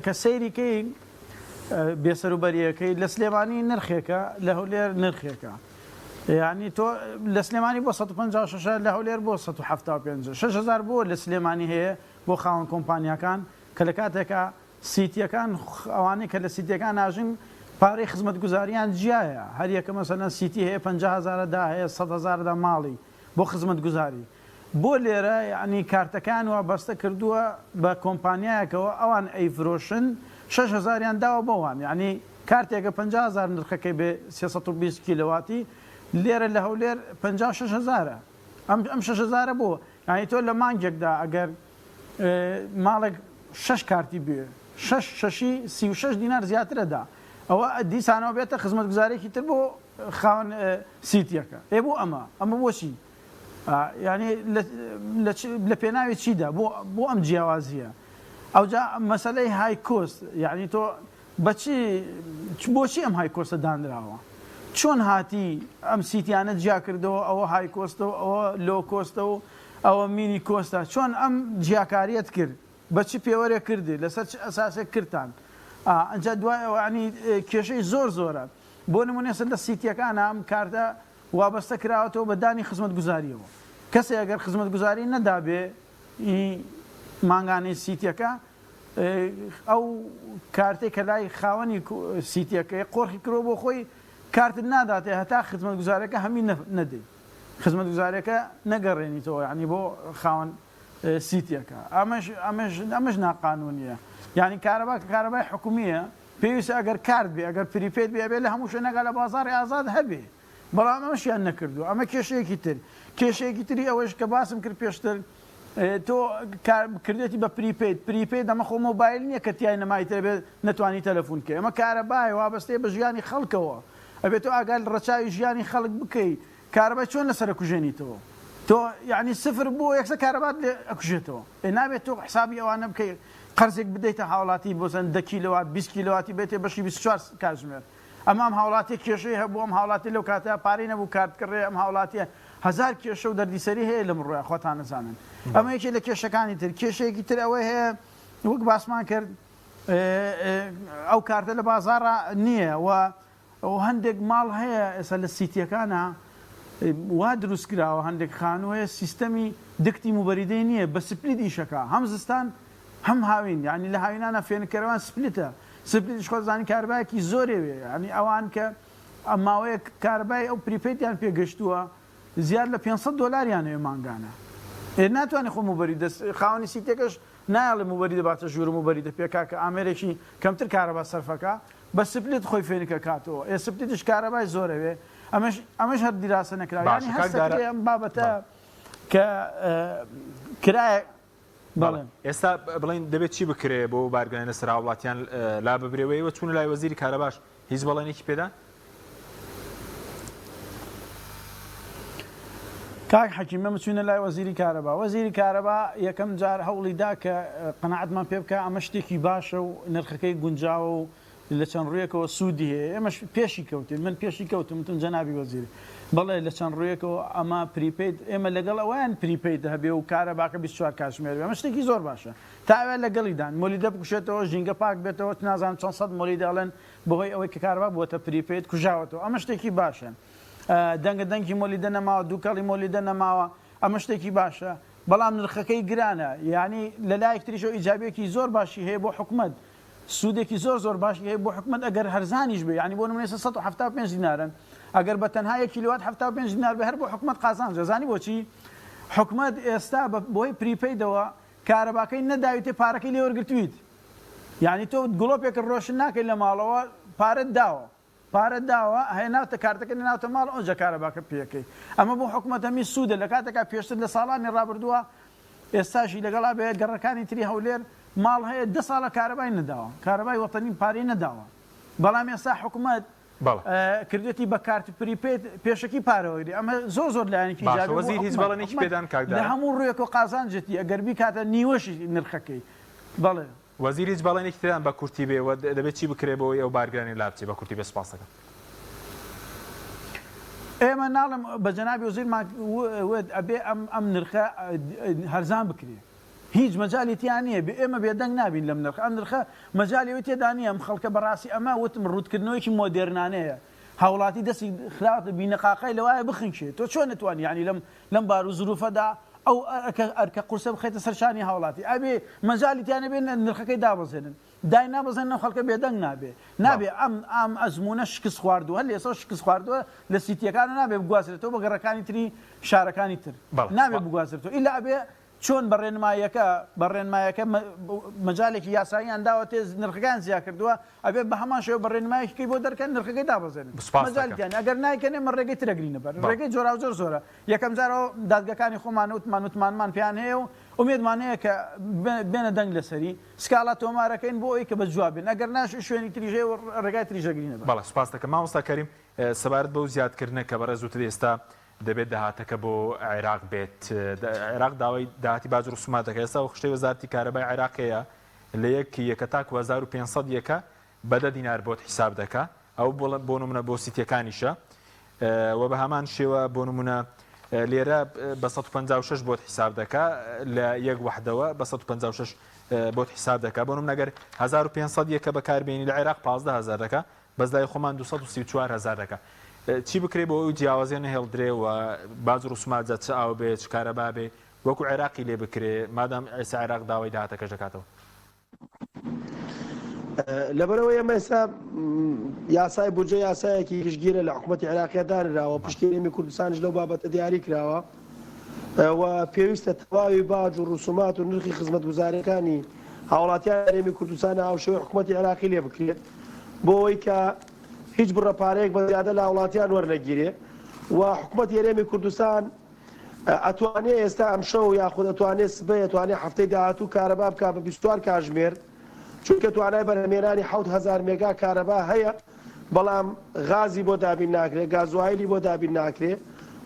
کە سەیریکەی بێسەروبەریەکەی لە سلێمانی نرخێکە لە هەولێر نرخێکە یعنی تۆ لە سلێمانی بۆ 156 لە هەولێر بۆ 175 6000 بۆ لە سلێمانی هەیە بۆ خاوەن کۆمپانیەکان کە لە کاتێکە سیتیەکان ئەوانەی کە لە سیتیەکان ناژین پارەی خزمەت گوزاریان جیایە هەر یەکە مەسەلەن سیتی هەیە 50000 دا هەیە 100,000 دا ماڵی بۆ خزمەت گوزاری بۆ لێرە ینی کارتەکان وابەستە کردووە بە کۆمپانیایەکەوە ئەوان ئەیفرۆشن 6,000یان داوە بۆوان یعنی کارتێکە 50,000 نرخەکەی بێ 320 کیلۆواتی لێرە لە هەولێر 56,000 ئەم 6,000 بۆ ینی تۆ لە مانگێکدا ئەگەر ماڵێک 6 کارتی بێ 36 دینار زیاترەدا ئەوە دیسانەوە بێتە خزمەت گوزارێکی تر بۆ خاوەن سیتیەکە بۆ ئەمە بۆچی ینی لە پێناوی چیدا بۆ ئەم جیاوازیە ئەوجا مەسەلەی های کۆست یعنی تۆ بۆچی ئەم های کۆستە دانراوە چۆن هاتی ئەم سیتیانە جیا کردەوە ئەوە های کۆستەوە ئەوە لۆ کۆستە و ئەوە مینی کۆستە چۆن ئەم جیاکاریەت کرد بەچی پێوەرە کردی لەسەر ئەساسێک کردان ئەجا دوای ئەوانی کێشەی زۆرە بۆ نمونێ سەر لە سیتیەکانە ئەم کارتە وابەستە کراوەتەوە بە دانی خزمەت گوزاریەوە کەسێ ئەگەر خزمەت گوزاری نەدابێ مانگانەی سیتیەکە ئەو کارتێک کە لای خاوەنی سیتیەکەی قۆرخی کرۆ بۆ خۆی کارتت ناداتێ هەتا خزمەت گوزارەکە هەمی نەدەی خزمەت گوزارەکە نەگەڕێنیتەوە ینی بۆ خاوەن سیتیەکە ئەمەش ناقانونیە یعنی کارەبای حکومیە پێویستە ئەگەر کارت بێ ئەگەر پریپێت بێ لە هەموو شوێنەکە لە بازاڕی ئازاد هەبێ بەڵام ئەمەشیان نەکردو ئەمە کێشەیەکی تری ئەوەش کە باسم کرد پێشتر تۆ کردێتی بە پریپێت ئەمە خۆ مۆبایل نییە کە تیای نەمایتر بێت نەتوانی تەلەفۆنکە ئەمە کارەبای وابەستەیە بە ژیانی خەڵکەوە ئەبێت تۆ ئاگال ڕەچاوی ژیانی خەڵک بکەیت کارەبای چۆن لەسەر کوژێنیتەوە تۆ یعنی سفر بۆ یەکسە کارەبات لێ ئەکوژێتەوە نابێت تۆ حسابی ئەوانە بکەیت قەرزێک بدەیتە هاوڵاتی بۆ چەند 10 کیلۆوات 20 کیلۆواتی بێتێ بەشی 24 کاتژمێر ئەمام هاوڵاتی کێشەی هەبوو ئەم هاوڵاتی لەو کاتە پارەی نەبوو کارتکڕێ ئەم هاوڵاتیە هزار کێشە و دەردیسەری هەیە لە مڕۆیە خۆتان نەزانن ئەمە یەکێ لە کێشەکانی تر کێشەیەکی تر ئەوەی هەیە وەک باسمان کرد ئەو کارتە لە بازارە نییە و هەندێک ماڵ هەیە ئێستا لە سیتیەکانە وا دروست کراوە هەندێک خانووەیە سیستەمی دکتی موبەریدەی نییە بە سپلیت ئیشەکە هەم زستان هەم هاوین یعنی لە هاوینانە فێنکەرەوان سپلیتە سپلیتش خۆزانی کاربایەکی زۆرێوێ ینی ئەوان کە ئەماوەیە کاربای ئەو پریپیتیان پێگەشتووە زیاد لە $500 مانگانە ناتوانێت خۆ موبەری خاوەنی سیتێکەش نایڵێ موبەری دەباتە ژوور موبەری دەپێکا کە ئامێرێکی کەمتر کارەبا سەرفەکە بە سپلیت خۆی فێنکە کاتەوە سپلیتش کارەبای زۆرەوێ ئەمەش هەر دیراسە نەکراوە ینی هەستەکرێ ئەم بابەتە کە کرایە بەڵێن ئێستا بڵین دەبێت چی بکرێ بۆ بارگەنە سەر هاوڵاتیان لا ببرێەوەیەوە چوون لای وەزیری کارەباش هیچ بەڵێنێکی پێدا کاک حەکیمە بچوونە لای وەزیری کارەبا وەزیری کارەبا یەکەم جار هەوڵیدا کە قەنەعەتمان پێ بکە ئەمە شتێکی باشە و نرخەکەی گونجاوە و لە چەند ڕوویەکەوە سوودی هەیە ئێمەش پێشی کەوتین من پێشی کەوتم جەنابی وەزیری بەڵێ لە چەند ڕوویەکەوە ئەمە پریپیت ئێمە لەگەڵ ئەویان پریپیت هەبێ و کارەباکە 24 کاتژمێر ئەمە شتێکی زۆر باشە تاوێ لەگەڵیدان مۆلیدە بکوشێتەوە ژینگە پاک بێتەوە نازان چەند سەد مۆلیداڵێن بەهۆی ئەوەی کە کارەبا بووەتە پریپیت کوژاوەتەوە ئەمە شتێکی باشە دەنگە دەنگی مۆلیدە نەماوە دووکەڵی مۆلیدە نەماوە ئەمە شتێکی باشە بەڵام نرخەکەی گرانە یعنی لە لایەک تریشەوە ئیجابێکی زۆر باشی هەیە بۆ حکومەت سوودێکی زۆر باشی هەیە بۆ حکومەت ئەگەر هەرزانیش بێ ینی بۆ نمونێ 175 دینارن ئەگەر بە تەنها 1 کیلووات 75 دینار بە هەر بۆ حکومەت قازان جەزانی بۆچی حکومەت ئێستا بۆی پریپیدەوە کارەباکەی نەداویتێ پارەکەی لێ وەرگرتویت یعنی تۆ گڵۆپێک ڕۆشن ناکەی لە ماڵەوە پارەت داوە هێناوتە کارتەکە ناوتە ماڵ ئەوجا کارەباکە پێەکەی ئەمە بۆ حکومەت هەمی سوودە لە کاتێکا پێشتر لە ساڵانی ڕابردووە ئێستاشی لەگەڵا بێ گەڕەکانی تری هەولێر ماڵ هەیە 10 ساڵە کارەبای نەداوە کارەبای وەتەنی پارەی نەداوە بەڵام ئێستا حکومەت کردێتی بە کارت پریپیت پێشکی پارەوەری ئەمە زۆر لایەنێکی وەزیر هیچ بەڵێنێکی پێدان لە هەموو ڕوویەکە قازانجێتی ئەگەر بیکاتە نیوەشی نرخەکەی بەڵێ وەزیر هیچ بەڵێنێکی تێدان بە کورتی بێ دەبێت چی بکرێ بۆی ئەو بارگرانی لابچێ بە کورتی بێ سپاس دەکەم ئێمە ناڵم بە جەنابی وەزیرمان ئەبێ ئەم نرخە هەرزان بکرێ هیچ مەجالیتیان نییە ئێمە بێدەنگ نابین لەم نرخ ئەم نرخە مەجالیەوەی تێدا نیە ئەم خەڵکە بەڕاستی ئەمە وتم ڕوودکردنەوەیکی مۆدێرنانەیە هاوڵاتی دەستی خراوەتە بینەقاقای لەوایە بخنکێت تۆ چۆن نتوانانی ینی لەم بار و زروفەدا ئەو ئەرکە قورسە بخێتە سەرشانی هاوڵاتی ئەبێ مەجالیتیانە بێن نرخەکەی دابەزێنن دای نابەزێنە خەڵکە بێدەنگ نابێ ئەم ئەزمونە شکست خواردووە هەر لێسەوە شکست خواردووە لە سیتیەکانە نابێ بگوازرێتەوە بە گەڕەکانی تری شارەکانی تر نابێ بگوازرێتەوە ئیلا ئەبێ چۆن بەڕێنمایەکە مەجالێکی یاساییان داوە تێز نرخەکان زیاد کردووە ئەبێ بە هەمان شێوە بەڕێنمایەکەی بۆ دەرکەن نرخەکەی دابەزێنن مەجالیتیان ئەگەر نایکەنێ من ڕێگەی ترەگرینە بەر ڕێگەی جۆرا زۆرە یەکەم جارەوە دادگەکانی خۆمان وتمانمان پێیان هەیە و ئومێدمان هەیە کە بێنە دەنگ لەسەری سکاڵا تۆمارەکەین بۆ ئەوی کە بە جوابێن ئەگەر ناش شوێنی تریژێ و ڕێگای تریژەگرینە بەڵێ سپاس دەکەم مامۆستا کەریم سەبارەت بەو زیادکردنە کە بەڕێز وتر ئێستا دەبێت داهاتەکە بۆ عێراق بێت عێراق داوای داهاتی باز ڕسومات دەکە ئێستا و خشتەی وەزارەتی کارەبای عێراقەیە لە یەکە تاکو 1500 یەکە بەدە دینار بۆت حیساب دەکە ئەو بۆ نمونە بۆ سیتیەکانیشە و بە هەمان شێوە بۆ نمونە لێرە بە 156 بۆت حیساب دەکە لە یەک وحدەوە بە 156 بۆت حیساب دەکە بۆ نمونە ئەگەر 1500 یەکە بەکاربێنی لە عێراق 15000 دەکە بەس لای خۆمان 234000 دەکە چی بکرێ بۆ ئەو جیاوازیانە هێڵدرێ و باز ڕسومات جات چ ئاو بێت چ کارەبا بێ وەکو عێراقی لێ بکرێ مادام ئێستا عێراق داوای داهاتەکەش دەکاتەوە لەبەرەوە ئێمە ئێستا یاسای بودجە یاسایەکی گشتگیرە لە حکوومەتی عێراقیە دانراوە پشتگیری کوردستانش لەو بابەتە دیاری کراوە و پێویستە تەواوی باج و ڕسومات و نرخی خزمەتگوزاریەکانی هاوڵاتیان هەرێمی کوردستان هاوشێوەی حکوومەتی عێراقی لێ بکرێت بۆ ئەوەی کە هیچ بڕەپارەیەک بە زیادە لە وڵاتیان وەرنەگیرێ و حکوومەت هەرێمی کوردستان ئەتوانێت ئێستا ئەم شەو یاخود ئەتوانێت سبەی ئەتوانێت هەفتەی داهاتوو کارەبا بکات بە 24 کاتژمێر چونکە توانای بەرهەمێنانی 7000 مێگا کارەبا هەیە بەڵام غازی بۆ دابین ناکرێت گازوایلی بۆ دابین ناکرێت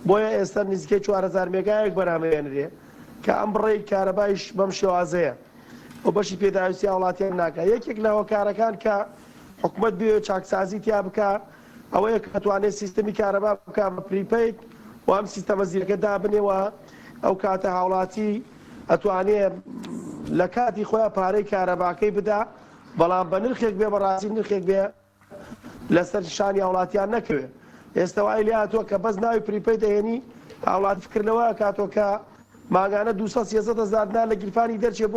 بۆیە ئێستا نزیکەی 4000 مێگایەک بەرهەمێنرێ کە ئەم بڕێی کارەبایش بەم شێوازەیە و بەشی پێداویستی وڵاتیان ناکات یەکێک لە هۆکارەکان کە حکومت بێ چاکسازی تیا بکە ئەوەیە کە توانێت سیستەمی کارەبا بکە بە پریپەید و ئەم سیستەمە زیرەکە دابنێەوە ئەو کاتە هاوڵاتی ئەتوانێت لە کاتی خۆیان پارەی کارەباکەی بدا بەڵام بە نرخێک بێ بەڕاستی نرخێک بێ لەسەر شانی هاوڵاتیان نەکەوێت. ئێستا وای لێ هاتووە کە بەس ناوی پریپەی دەهێنی هاوڵاتی فکردنەوە کاتۆ کە ماگانە 200,000 دینار لە گیرفانی دەرچێ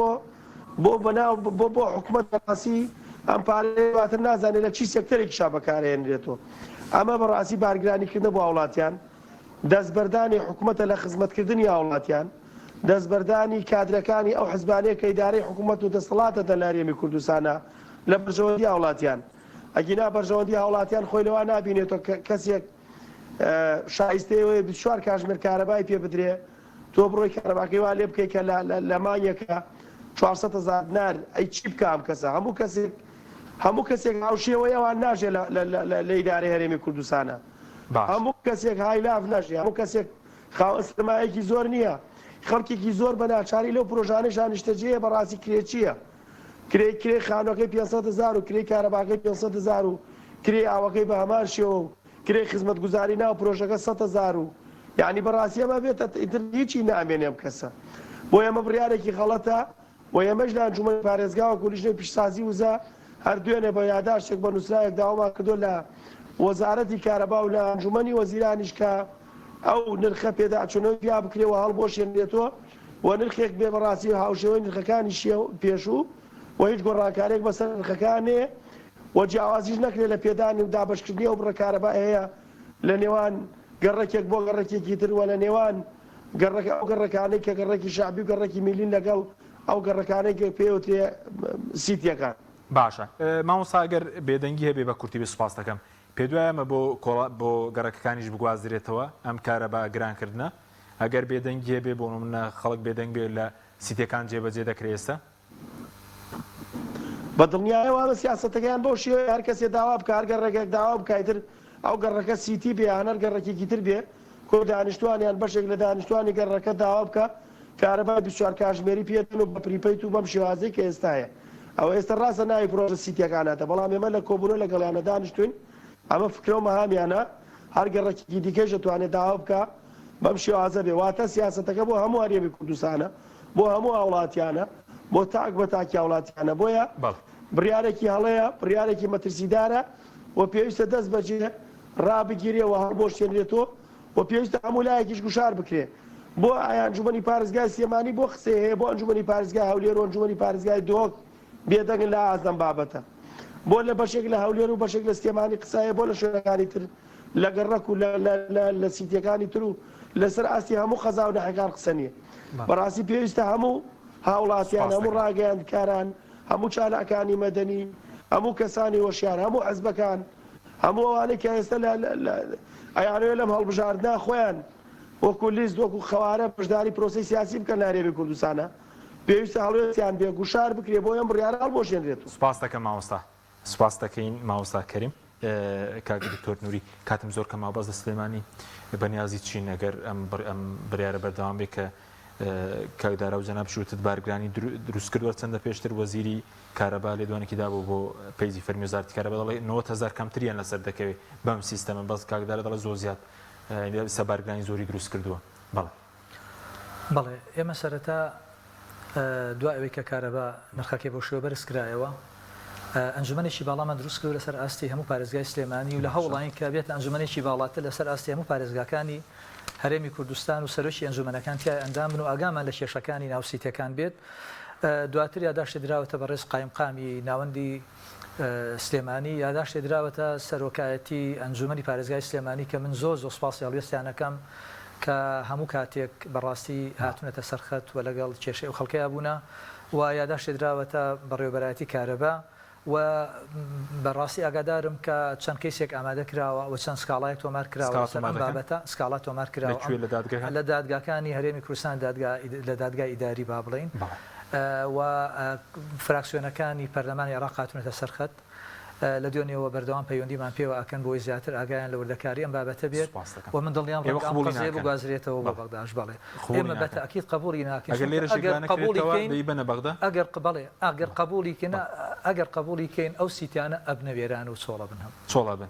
بۆ بەناو بۆ حکوومەت بەڕاستی ئەم پارەیاتر نازانێت لە چی سێکتەرێکی شا بەکارهێنرێتەوە. ئەمە بەڕاستی بارگرانیکردنە بۆ هاوڵاتیان، دەستبەردانی حکوومەتە لە خزمەتکردنی هاوڵاتیان، دەستبەردانی کادرەکانی ئەو حزبانەیە کە ئیدارەی حکوومەت و دەسەڵاتە لە هەرێمی کوردستانە لە بەرژەوەندی هاوڵاتیان. ئەگینا بەرژەوەندی هاوڵاتیان خۆی لەوە نابینێتەوە کەسێک شایستەیەوەی 24 کاتژمێر کارەبای پێ بدرێ تۆ بڕۆی کارەباکەی وا لێ بکەیت کە لە مانگێکە 400,000 دینار ئەی چی بکە ئەم کەسە هەموو کەسێک هاوشێوەی ئەوان ناژێ لە ئیدارەی هەرێمی کوردستانە، هەموو کەسێک هایلاف ناژێ، هەموو کەسێک سرمایەکی زۆر نییە، خەڵکێکی زۆر بە ناچاری لەو پرۆژانەی نیشتەجێیە بەڕاستی کرێچیە کرێ خانوەکەی 500,000 و کرێ کارەباکەی 500,000 و کرێ ئاوەکەی بە هەمان شێوە و کرێ خزمەتگوزاری ناو پرۆژەکە 100,000 و یعنی بەڕاستی ئەمە بێتە ئیتر هیچی نامێنێ ئەم کەسە. بۆ ئێمە بڕیارێکی غەڵەتە و ئێمەش لە ئەنجومەنی پارێزگاوە کولیژنەی پیشسازی وزە هەر دوێنێ بە یاداشتێک بە نووسراوێک داوامان کردو لە وەزارەتی کارەبا و لە ئەنجومەنی وەزیرانیش کە ئەو نرخە پێداچوونەوەی پیا بکرێەوە هەڵبۆشێنرێتەوە و نرخێک بێ بەڕاستی هاوشێوەی نرخەکانی پێشوو و هیچ گۆڕانکارێک بەسەر نرخەکانێ و جیاوازیش نەکرێت لە پێدانی و دابشکردنی ئەو بڕە کارەبا هەیە لە نێوان گەڕێکێک بۆ گەڕێکێکی تروە لە نێوان ئەو گەڕەکانەی کە گەڕێکی شعبی و گەڕێکی میلین لەگەڵ ئەو گەڕەکانێک پێوترێ سیتیەکان. باشە مامۆستا ئەگەر بێدەنگی هەبێ بە کورتی بە سوپاس دەکەم پێ دوایەمە بۆ گەڕەکەکانیش بگوازرێتەوە ئەم کارە بە گرانکردنە ئەگەر بێدەنگی هەبێ بۆ منە خەڵک بێدەنگ بێ لە سیتەکان جێبەجێ دەکرێت ئێستا بە دڵنیایەوە بە سیاسەتەکەیان بۆ شێوەیە هەر کەسێ داوا بکە هەر گەڕێکێک داوا بکایتر ئەو گەڕەکە سیتی بێ هەر گەڕێکێکی تر بێ کۆ دانیشتوانیان بەشێک لە دانیشتوانی گەڕەکە داوا بکە کارەبای 24 کاتژمێری پێێتن و بە پریپەیت و بەم شێوازەی کە ئێستاە ئەو ئێستا ڕاستە ناوی پرۆژە سیتیەکاناتە بەڵام ئێمە لە کۆبوونە لەگەڵیانە دانیشتوین ئەمە فکرەوە هامیانە هەر گەڕێکی دیکەش دەتوانێت داوا بکە بەم شێوازە بێ واتە سیاسەتەکە بۆ هەموو هەرێمی کوردستانە بۆ هەموو هاوڵاتیانە بۆ تاک بە تاکی هاوڵاتیانە بۆیە بڕیارێکی هەڵەیە بڕیارێکی مەترسیدارە و پێویستە دەست بەجێ ڕابگیرێەوە هەڵبۆشێنرێتەوە و پێویستە هەموو لایەکیش گوشار بکرێ بۆ ئەنجومەنی پارێزگای سلێمانی بۆ قسە هەیە بۆ ئەنجومەنی پارێزگای هەولێر و ئەنجومەنی پارێزگای دۆک بێدەنگن لە ئازەم بابەتە بۆ لە بەشێک لە هەولێر و بەشێک لە سلێمانی قسایە بۆ لە شوێنەکانی تر لە گەڕەک و لە سیتیەکانی تر و لەسەر ئاستی هەموو خەزا و نەحەکان قسە نییە بەڕاستی پێویستە هەموو هاوڵاتیان هەموو ڕاگەیاندکاران هەموو چالاکانی مەدەنی هەموو کەسانی وەشیان هەموو حەزبەکان هەموو ئەوانەی کە ئێستا ئەیانوێت لەم هەڵبژاردنا خۆیان وەکو لیست وەکو خەوارە پشداری پرۆسی سیاسی بکەن لە هەرێمی کوردستانە پێویستە هەڵوێتیان بێ گوشار بکرێ بۆ ئەم بڕیارە هەڵبۆشێنرێت. سوپاس دەکەم مامۆستا سوپاس دەکەین مامۆستا کەریم کاک دکتۆر نووری کاتم زۆر کەما بەس لە سلێمانی بەنیازی چین ئەگەر ئەم بڕیارە بەردەوام بێ کە کاکدارا و جەناب شوتت بارگرانی دروست کردووە چەندە پێشتر وەزیری کارەبا لێدوانێکی دابوو بۆ پەیزی فەرمی وەزارەتی کارەبا دەڵێ 90,000 کەمتریان لەسەر دەکەوێت بەم سیستەمە بەس کاکدارە دەڵێ زۆر زیاد سەبارگرانی زۆری دروست کردووە. بەڵێ ئێمە سەرەتا دوای ئەوەی کە کارەبا نرخەکەی بۆ شێوە بەرز کرایەوە ئەنجومەنێکی باڵامان دروست کرد لەسەر ئاستی هەموو پارێزگای سلێمانی و لە هەوڵانی کە بێت ئەنجومەنێکی باڵاتر لەسەر ئاستی هەموو پارێزگاکانی هەرێمی کوردستان و سەرۆکی ئەنجومەنەکان تیا ئەندام بن و ئاگامان لە کێشەکانی ناوسیتەکان بێت. دواتر یاداشت دراوەتە بە ڕێز قایمقامی ناوەندی سلێمانی یاداشت دراوەتە سەرۆکایەتی ئەنجومەنی پارێزگای سلێمانی کە من زۆر سوپاسی هەڵوێستیانەکەم کە هەموو کاتێک بەڕاستی هاتوونەتە سەرخەت و لەگەڵ کێشەی و خەڵکەیە بوونە و یاداشت دراوەتە بەڕێوەبەرایەتی کارەبا و بەڕاستی ئاگادارم کە چەند کەیسێک ئامادە کراوە و چەند سکاڵایەک تۆمار کراوە ئەم بابەتە سکاڵات تۆمار کراوە لە دادگاکانی هەرێمی کوردستان لە دادگای ئیداری با بڵین و فراکسیۆنەکانی پەرلەمانی عێراق هاتوونەتە سەرخەت لە دوێنێەوە بەردەوام پەیوەندیمان پێوە ئەکەن بۆی زیاتر ئاگایان لە وردەکاری ئەم بابەتە بێت و من دڵنیام ڕێ بگوازرێتەوە بۆ بەغداش بڵێ ئێمە بەتەئکید قبوڵی ناکەین ئەگەر قبوڵی کەین ئەو سیتیانە ئەبنە وێران و چۆڵە بن هەم چۆڵە بن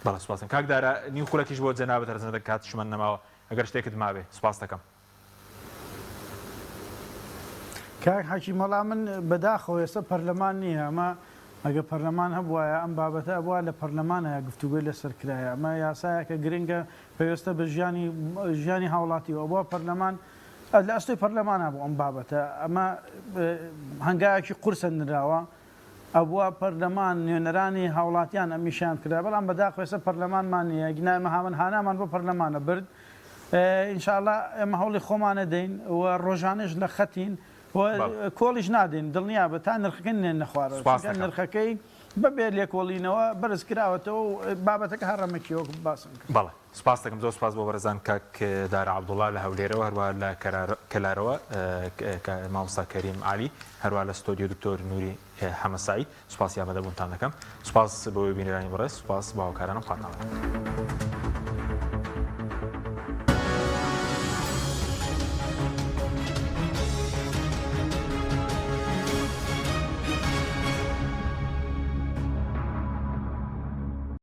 بەڵە سوپاسم کاکدارە نیو خولەکیش بۆ جەنابەت هەرزەندە کاتشمان نەماوە ئەگەر شتێکت مابێ سوپاس دەکەم. کاک حەکیمەڵا من بەداخەوە ئێستا پەرلەمان نییە ئەمە ئەگە پەرلەمان هەبووایە ئەم بابەتە بووە لە پەرلەمانە گفتوگوی لەسەر کرایە ئەمە یاسایەکە گرنگە پێویستە بە ژیانی هاوڵاتیەوە بۆ پەرلەمان لە ئەستۆی پەرلەمانە بوو ئەم بابەتە ئەمە هەنگایەکی قورسە نراوە ئەوە پەرلەمان نوێنەرانی هاوڵاتیان ئەمیشان کرا بەڵام بەداخوێسە پەرلەمانمان نییە گنایمە هامان هانامان بۆ پەرلەمانە برد ئینشاءالله ئێمە هەوڵی خۆمانە دەین و ڕۆژانش لە خەتین کۆڵیش نادەین دڵنیا بە تا نرخەکەی نێن نەخوارە نرخەکەی بەبێ لێکۆڵینەوە بەرز کراوەتەوە و بابەتەکە هەڕەمەکیەوە باسن بەڵێ سپاس دەکەم زۆر سپاس بۆ بەرزان کاک دارا عەبدوڵڵا لە هەولێرەوە هەروە لە کەلارەوە مامۆستا کەریم عالی هەروە لە ستۆدیۆ دکتۆر نووری حەمەسایی سوپاس یامەدەبوونتان دەکەم سوپاس بۆ بینەرانی بەڕێز سوپاس باوەکارانم خاتناوە.